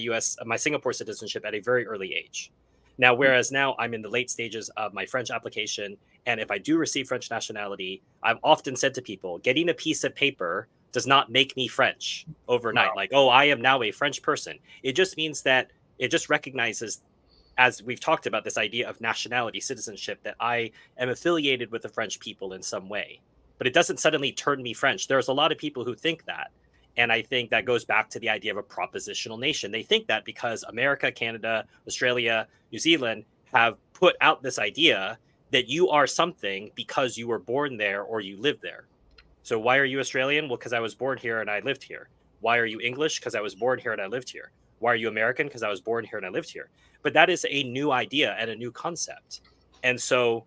Singapore citizenship at a very early age. Now, whereas now I'm in the late stages of my French application, and if I do receive French nationality, I've often said to people, getting a piece of paper does not make me French overnight. No. Like, oh, I am now a French person. It just means that it just recognizes, as we've talked about, this idea of nationality, citizenship, that I am affiliated with the French people in some way. But it doesn't suddenly turn me French. There's a lot of people who think that. And I think that goes back to the idea of a propositional nation. They think that because America, Canada, Australia, New Zealand have put out this idea that you are something because you were born there or you live there. So why are you Australian? Well, because I was born here and I lived here. Why are you English? Because I was born here and I lived here. Why are you American? Because I was born here and I lived here. But that is a new idea and a new concept. And so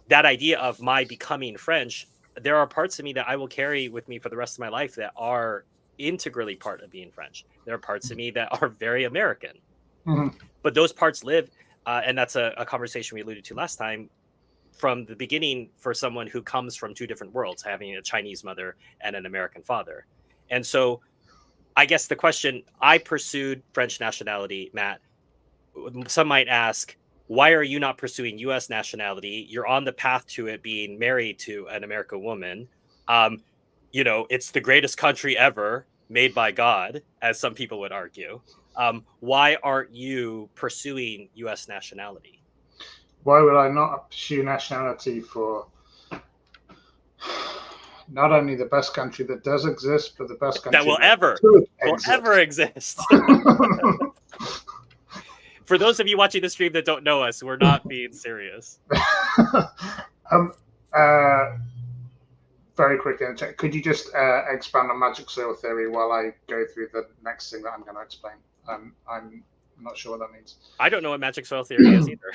that idea of my becoming French, there are parts of me that I will carry with me for the rest of my life that are integrally part of being French. There are parts of me that are very American. Mhm. But those parts live, and that's a conversation we alluded to last time, from the beginning for someone who comes from two different worlds, having a Chinese mother and an American father. And so I guess the question, I pursued French nationality, Matt. Some might ask, why are you not pursuing U.S. nationality? You're on the path to it, being married to an American woman. It's the greatest country ever, made by God, as some people would argue. Why aren't you pursuing U.S. nationality? Why would I not pursue nationality for not only the best country that does exist, but the best country that will ever exist? For those of you watching the stream that don't know us, we're not being serious. Very quickly, could you just expand on magic soil theory while I go through the next thing that I'm going to explain? I'm not sure what that means. I don't know what magic soil theory is either.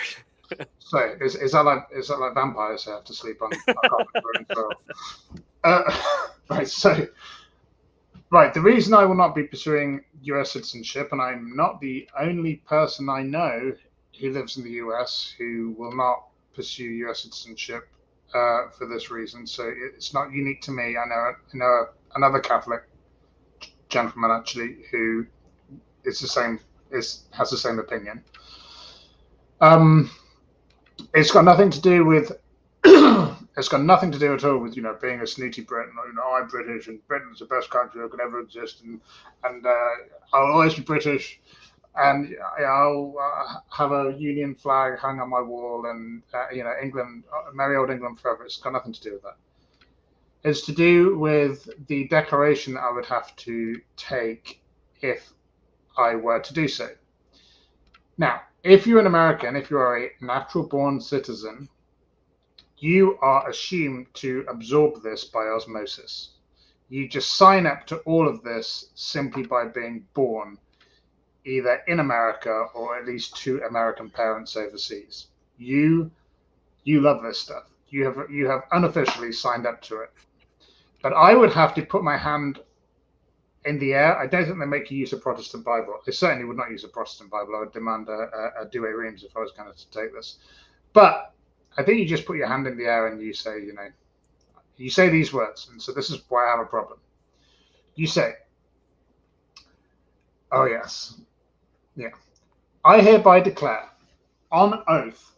So is that like vampires who have to sleep on soil? Right. The reason I will not be pursuing US citizenship, and I'm not the only person I know who lives in the US who will not pursue US citizenship for this reason. So it's not unique to me. I know another Catholic gentleman actually who is has the same opinion. It's got nothing to do with it's got nothing to do at all with being a snooty Brit. I'm British and Britain's the best country that could ever exist, and I'll always be British, and I'll have a Union flag hung on my wall, and England, merry old England forever. It's got nothing to do with that. It's to do with the declaration that I would have to take if I were to do so. Now, if you're an American, if you are a natural-born citizen, you are assumed to absorb this by osmosis. You just sign up to all of this simply by being born either in America or at least to American parents overseas. You love this stuff. You have unofficially signed up to it. But I would have to put my hand in the air. I don't think they make you use a Protestant Bible. I certainly would not use a Protestant Bible. I would demand a Douay Rheims if I was going to take this. But I think you just put your hand in the air and you say, you say these words. And so this is why I have a problem. You say, oh yes, yeah. I hereby declare on oath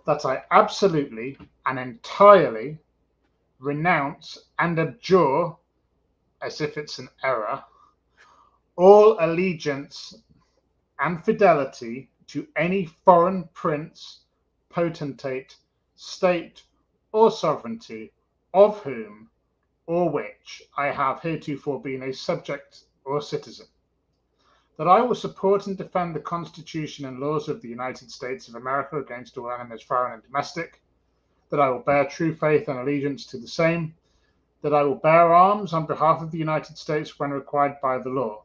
that I absolutely and entirely renounce and abjure, as if it's an error, all allegiance and fidelity to any foreign prince, potentate, state, or sovereignty, of whom or which I have heretofore been a subject or citizen. That I will support and defend the Constitution and laws of the United States of America against all enemies, foreign and domestic. That I will bear true faith and allegiance to the same. That I will bear arms on behalf of the United States when required by the law.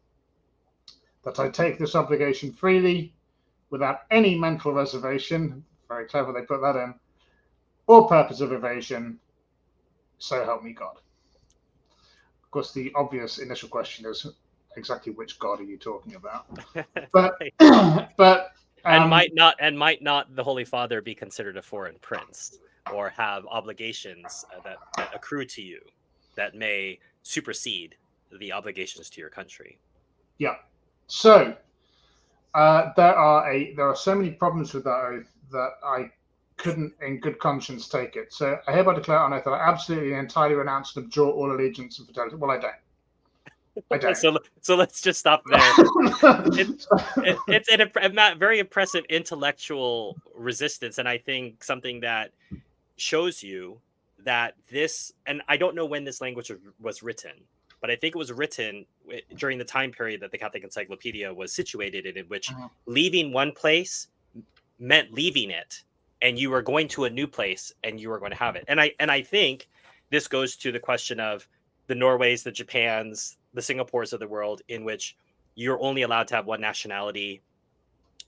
That I take this obligation freely, without any mental reservation, very clever they put that in, or purpose of evasion, so help me God. Of course, the obvious initial question is, exactly which God are you talking about? But might not the Holy Father be considered a foreign prince or have obligations that accrue to you that may supersede the obligations to your country? Yeah. So There are so many problems with that oath that I couldn't, in good conscience, take it. So I hereby declare on oath that I absolutely and entirely renounce and abjure all allegiance and fidelity. Well, I don't. I don't. So let's just stop there. It's a very impressive intellectual resistance, and I think something that shows you that this, and I don't know when this language was written, but I think it was written during the time period that the Catholic Encyclopedia was situated in which leaving one place meant leaving it, and you were going to a new place and you were going to have it. And I think this goes to the question of the Norways, the Japans, the Singapores of the world, in which you're only allowed to have one nationality,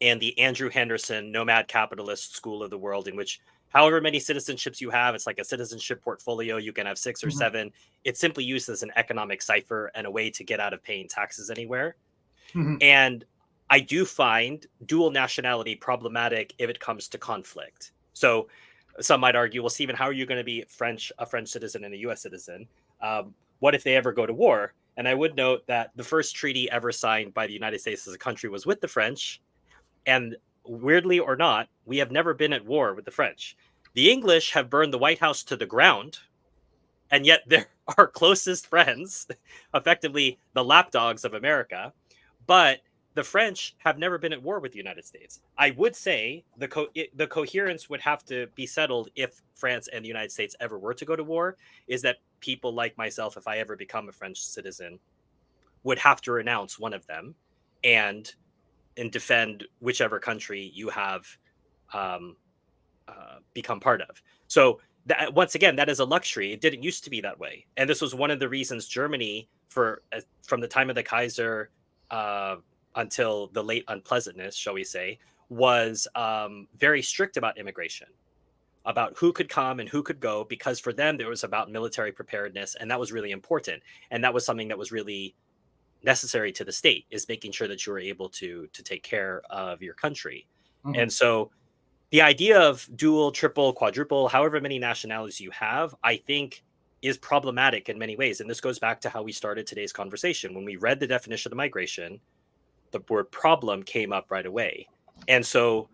and the Andrew Henderson nomad capitalist school of the world, in which however many citizenships you have, it's like a citizenship portfolio. You can have 6 or 7. It's simply used as an economic cipher and a way to get out of paying taxes anywhere. And I do find dual nationality problematic if it comes to conflict. So some might argue, well, Stephen, how are you going to be a French citizen and a US citizen? What if they ever go to war? And I would note that the first treaty ever signed by the United States as a country was with the French. And weirdly or not, we have never been at war with the French. The English have burned the White House to the ground, and yet they're our closest friends, effectively the lapdogs of America. But the French have never been at war with the United States. I would say the coherence would have to be settled if France and the United States ever were to go to war, is that people like myself, if I ever become a French citizen, would have to renounce one of them and defend whichever country you have become part of. So that, once again, that is a luxury. It didn't used to be that way. And this was one of the reasons Germany, from the time of the Kaiser until the late unpleasantness, shall we say, was very strict about immigration, about who could come and who could go, because for them, there was about military preparedness. And that was really important. And that was something that was really necessary to the state, is making sure that you were able to take care of your country. And so the idea of dual, triple, quadruple, however many nationalities you have, I think is problematic in many ways. And this goes back to how we started today's conversation. When we read the definition of migration, the word problem came up right away. And so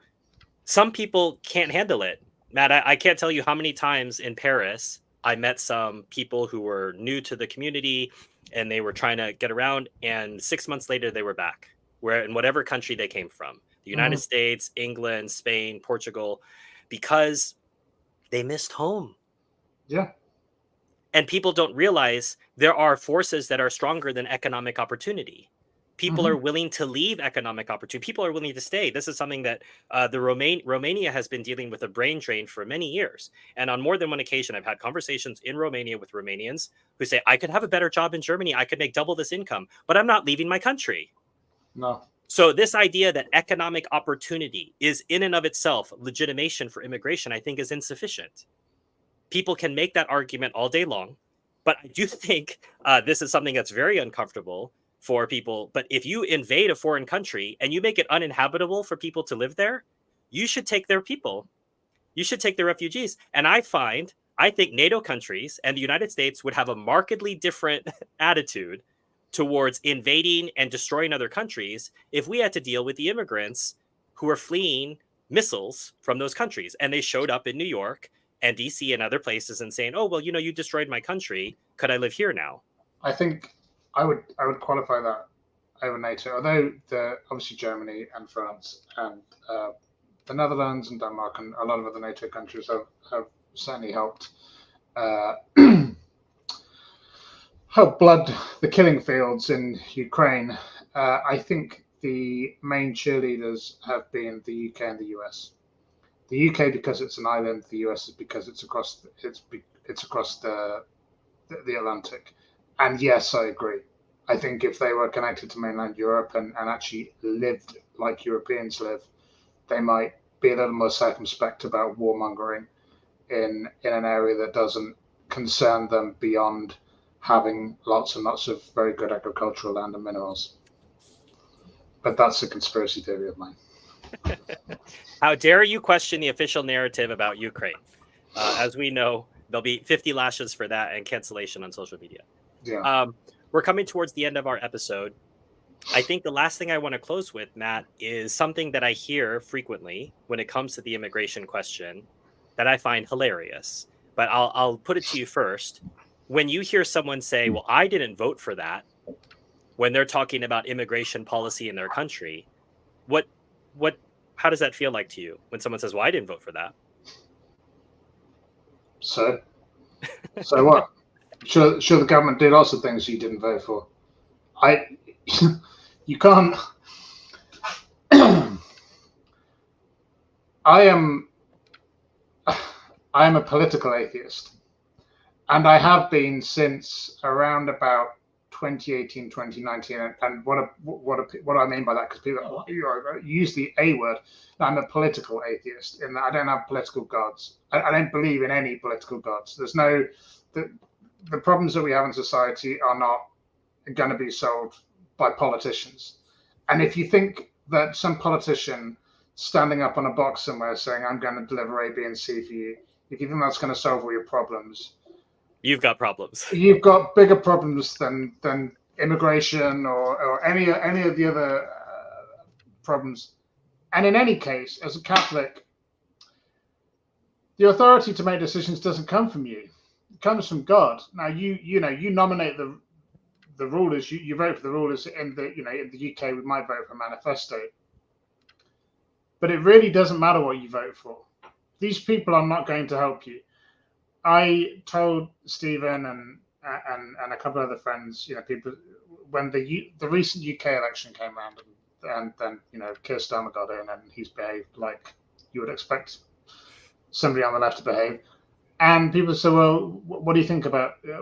some people can't handle it. Matt, I can't tell you how many times in Paris I met some people who were new to the community and they were trying to get around, and 6 months later they were back, where in whatever country they came from, the United States, England, Spain, Portugal, because they missed home. Yeah. And people don't realize there are forces that are stronger than economic opportunity. People are willing to leave economic opportunity. People are willing to stay. This is something that Romania has been dealing with a brain drain for many years. And on more than one occasion, I've had conversations in Romania with Romanians who say, I could have a better job in Germany. I could make double this income, but I'm not leaving my country. No. So this idea that economic opportunity is in and of itself legitimation for immigration, I think is insufficient. People can make that argument all day long, but I do think this is something that's very uncomfortable for people. But if you invade a foreign country and you make it uninhabitable for people to live there, you should take their people. You should take the refugees. And I think NATO countries and the United States would have a markedly different attitude towards invading and destroying other countries if we had to deal with the immigrants who are fleeing missiles from those countries. And they showed up in New York and DC and other places and saying, oh, well, you destroyed my country. Could I live here now? I think I would qualify that over NATO, although obviously Germany and France and the Netherlands and Denmark and a lot of other NATO countries have certainly helped help blood the killing fields in Ukraine. I think the main cheerleaders have been the UK and the US. The UK because it's an island, the US is because it's across the Atlantic. And yes, I agree. I think if they were connected to mainland Europe and actually lived like Europeans live, they might be a little more circumspect about warmongering in an area that doesn't concern them beyond having lots and lots of very good agricultural land and minerals. But that's a conspiracy theory of mine. How dare you question the official narrative about Ukraine? As we know, there'll be 50 lashes for that and cancellation on social media. Yeah. We're coming towards the end of our episode. I think the last thing I want to close with, Matt, is something that I hear frequently when it comes to the immigration question that I find hilarious. But I'll put it to you first. When you hear someone say, "Well, I didn't vote for that," when they're talking about immigration policy in their country, what what how does that feel like to you when someone says, "Well, I didn't vote for that"? So what? Sure, the government did lots of things you didn't vote for. You can't. I am a political atheist, and I have been since around about 2018, 2019. And what I mean by that, because people use the A word, I'm a political atheist in that I don't have political gods. I don't believe in any political gods. There's no the problems that we have in society are not going to be solved by politicians. And if you think that some politician standing up on a box somewhere saying, "I'm going to deliver A, B, and C for you," if you think that's going to solve all your problems, you've got problems. You've got bigger problems than immigration or any of the other problems. And in any case, as a Catholic, the authority to make decisions doesn't come from you; it comes from God. Now, you nominate the rulers. You vote for the rulers in the UK. We might vote for a manifesto, but it really doesn't matter what you vote for. These people are not going to help you. I told Stephen and a couple of other friends, people, when the recent UK election came around, and then Keir Starmer got in and he's behaved like you would expect somebody on the left to behave. And people said, "Well, what do you think about that?"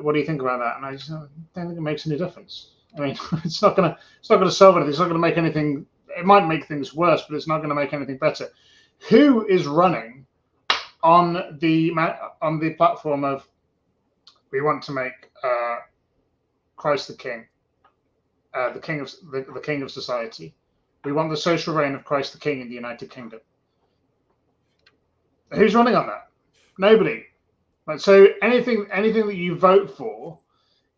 And I just don't think it makes any difference. I mean, it's not gonna solve anything. It's not gonna make anything. It might make things worse, but it's not gonna make anything better. Who is running on the platform of we want to make Christ the King, the king of society. We want the social reign of Christ the King in the United Kingdom. Who's running on that? Nobody. So anything that you vote for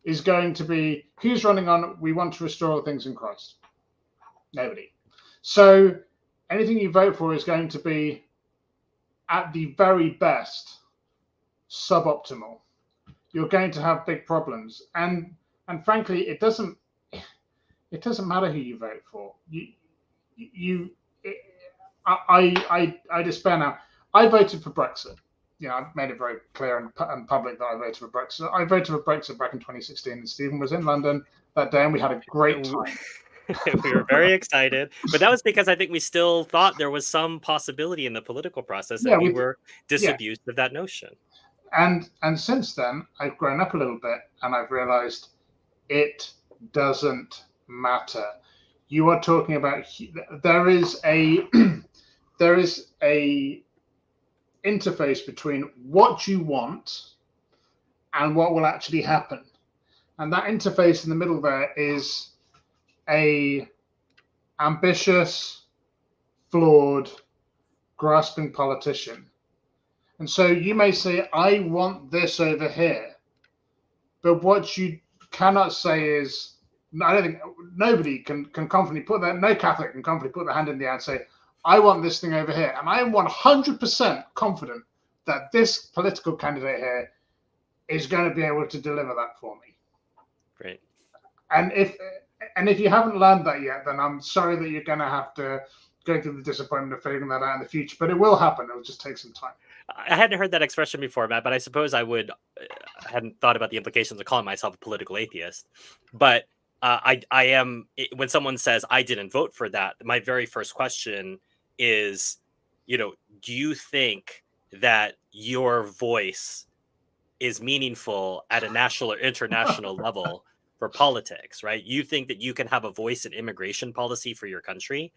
is going to be who's running on. We want to restore all things in Christ. Nobody. So anything you vote for is going to be, at the very best, suboptimal. You're going to have big problems, and frankly, it doesn't matter who you vote for. I despair now. I voted for Brexit. I've made it very clear and public that I voted for Brexit. I voted for Brexit back in 2016, and Stephen was in London that day, and we had a great time. We were very excited, but that was because I think we still thought there was some possibility in the political process, and we were disabused of that notion. And since then, I've grown up a little bit, and I've realized it doesn't matter. You are talking about there is a interface between what you want and what will actually happen, and that interface in the middle there is a ambitious, flawed, grasping politician. And so you may say, "I want this over here," but what you cannot say is, I don't think nobody can confidently put that. No Catholic can confidently put their hand in the air and say, "I want this thing over here," and I am 100% confident that this political candidate here is going to be able to deliver that for me. Great. And if you haven't learned that yet, then I'm sorry that you're going to have to go through the disappointment of figuring that out in the future. But it will happen. It'll just take some time. I hadn't heard that expression before, Matt, but I suppose I hadn't thought about the implications of calling myself a political atheist. But I am, when someone says I didn't vote for that, my very first question is, do you think that your voice is meaningful at a national or international level for politics, right? You think that you can have a voice in immigration policy for your country.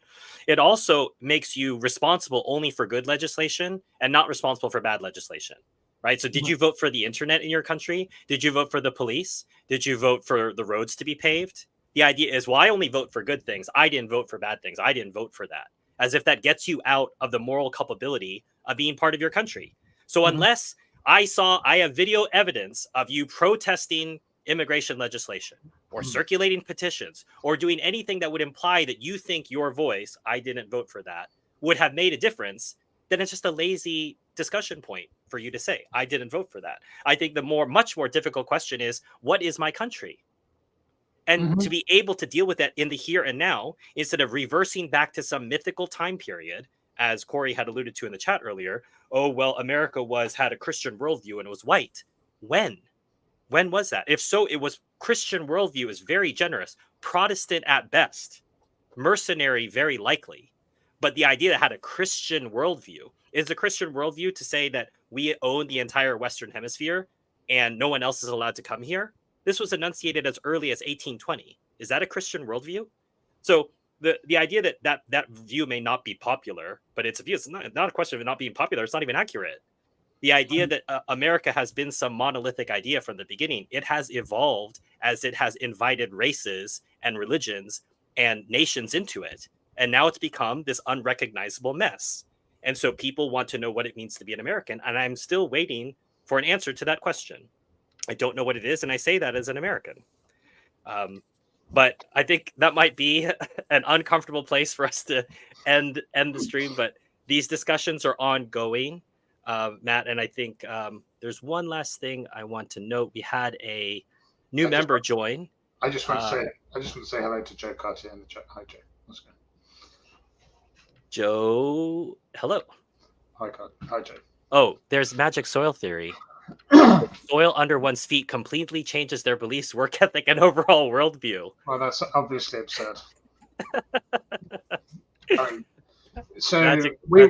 It also makes you responsible only for good legislation and not responsible for bad legislation, right? So did you vote for the internet in your country? Did you vote for the police? Did you vote for the roads to be paved? The idea is, well, I only vote for good things. I didn't vote for bad things. I didn't vote for that. As if that gets you out of the moral culpability of being part of your country. So unless I have video evidence of you protesting immigration legislation, or circulating petitions or doing anything that would imply that you think your voice, I didn't vote for that, would have made a difference, then it's just a lazy discussion point for you to say, I didn't vote for that. I think the much more difficult question is, what is my country? And to be able to deal with that in the here and now, instead of reversing back to some mythical time period, as Corey had alluded to in the chat earlier, oh, well, America had a Christian worldview and it was white. When? When was that? If so, it was Christian worldview is very generous, Protestant at best, mercenary very likely. But the idea that had a Christian worldview, is the Christian worldview to say that we own the entire Western Hemisphere and no one else is allowed to come here? This was enunciated as early as 1820. Is that a Christian worldview? So the idea that view may not be popular, but it's a view. It's not a question of it not being popular. It's not even accurate. The idea that America has been some monolithic idea from the beginning, it has evolved as it has invited races and religions and nations into it. And now it's become this unrecognizable mess. And so people want to know what it means to be an American. And I'm still waiting for an answer to that question. I don't know what it is. And I say that as an American. But I think that might be an uncomfortable place for us to end the stream. But these discussions are ongoing. Matt, and I think there's one last thing I want to note. We had a new member join. I just want to say hello to Joe Cartier in the chat. Hi, Joe. What's going on? Joe, hello. Hi, Joe. Oh, there's magic soil theory. The soil under one's feet completely changes their beliefs, work ethic, and overall worldview. Well, that's obviously absurd. So we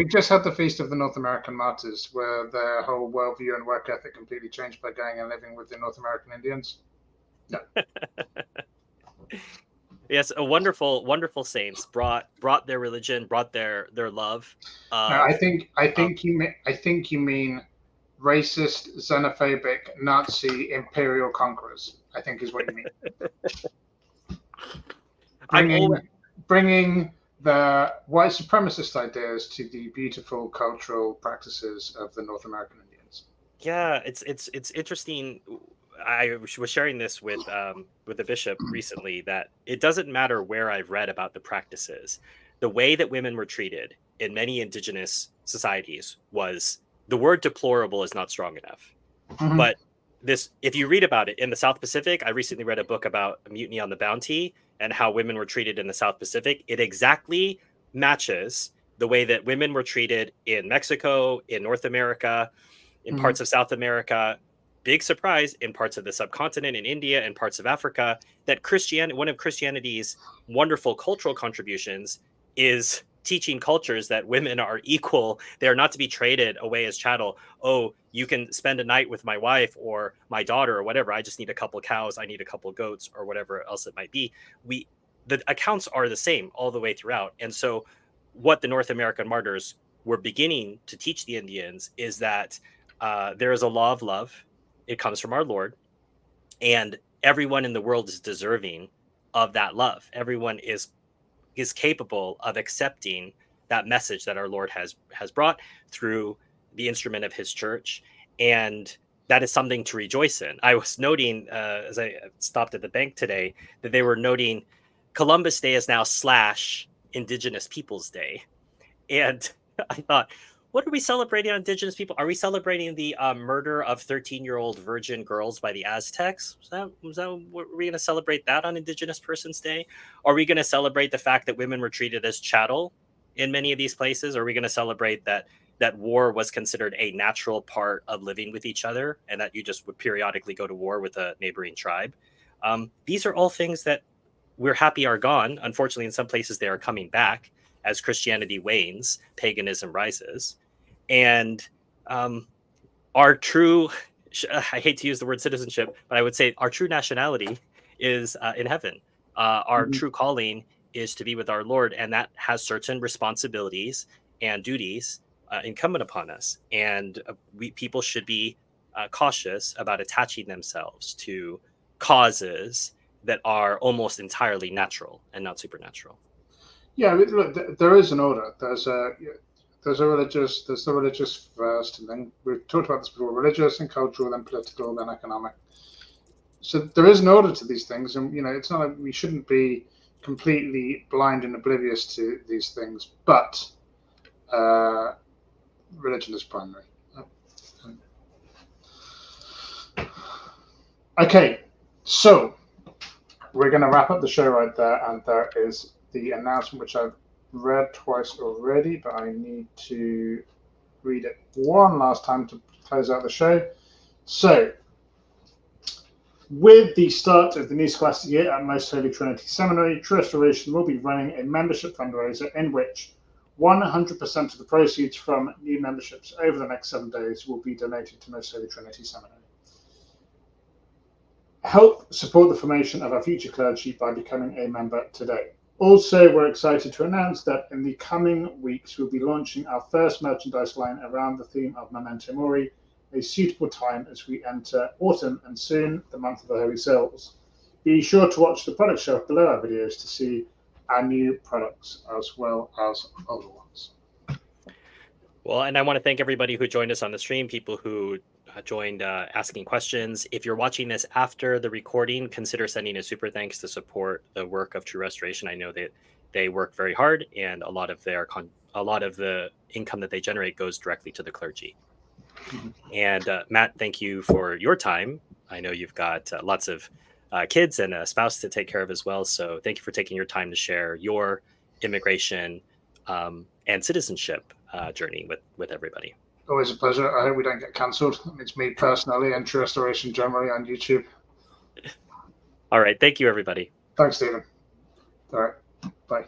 just had the Feast of the North American Martyrs, where their whole worldview and work ethic completely changed by going and living with the North American Indians. No. Yes, a wonderful, wonderful saints brought their religion, brought their love. I think you mean racist, xenophobic, Nazi, imperial conquerors. I think is what you mean. Bringing the white supremacist ideas to the beautiful cultural practices of the North American Indians. Yeah, it's interesting. I was sharing this with the bishop recently, that it doesn't matter where I've read about the practices. The way that women were treated in many indigenous societies was, the word deplorable is not strong enough. Mm-hmm. But if you read about it in the South Pacific, I recently read a book about Mutiny on the Bounty and how women were treated in the South Pacific. It exactly matches the way that women were treated in Mexico, in North America, in parts of South America. Big surprise, in parts of the subcontinent, in India, and parts of Africa, that one of Christianity's wonderful cultural contributions is teaching cultures that women are equal. They are not to be traded away as chattel. Oh, you can spend a night with my wife or my daughter or whatever. I just need a couple cows. I need a couple goats or whatever else it might be. The accounts are the same all the way throughout. And so what the North American martyrs were beginning to teach the Indians is that there is a law of love. It comes from our Lord, and everyone in the world is deserving of that love. Everyone is capable of accepting that message that our Lord has brought through the instrument of his church. And that is something to rejoice in. I was noting, as I stopped at the bank today, that they were noting Columbus Day is now / Indigenous Peoples Day. And I thought, what are we celebrating on Indigenous people? Are we celebrating the murder of 13-year-old virgin girls by the Aztecs? Are we going to celebrate that on Indigenous Persons Day? Are we going to celebrate the fact that women were treated as chattel in many of these places? Are we going to celebrate that war was considered a natural part of living with each other, and that you just would periodically go to war with a neighboring tribe? These are all things that we're happy are gone. Unfortunately, in some places they are coming back as Christianity wanes, paganism rises. And our true, I hate to use the word citizenship, but I would say our true nationality is in heaven. Our true calling is to be with our Lord, and that has certain responsibilities and duties incumbent upon us. And people should be cautious about attaching themselves to causes that are almost entirely natural and not supernatural. Yeah, look, there is an order. There's the religious first, and then we've talked about this before: religious and cultural, then political, then economic. So there is an order to these things, and it's not like we shouldn't be completely blind and oblivious to these things. But religion is primary. Okay, so we're going to wrap up the show right there, and there is the announcement which I've read twice already, but I need to read it one last time to close out the show. So, with the start of the new scholastic year at Most Holy Trinity Seminary, True Restoration will be running a membership fundraiser in which 100% of the proceeds from new memberships over the next 7 days will be donated to Most Holy Trinity Seminary. Help support the formation of our future clergy by becoming a member today. Also, we're excited to announce that in the coming weeks, we'll be launching our first merchandise line around the theme of Memento Mori, a suitable time as we enter autumn and soon the month of the Holy Souls. Be sure to watch the product shelf below our videos to see our new products as well as other ones. Well, and I want to thank everybody who joined us on the stream, people who joined asking questions. If you're watching this after the recording, consider sending a super thanks to support the work of True Restoration. I know that they work very hard, and a lot of the income that they generate goes directly to the clergy. Mm-hmm. And Matt, thank you for your time. I know you've got lots of kids and a spouse to take care of as well. So thank you for taking your time to share your immigration and citizenship journey with everybody. Always a pleasure. I hope we don't get cancelled. It's me personally and True Restoration generally on YouTube. All right. Thank you, everybody. Thanks, Stephen. All right. Bye.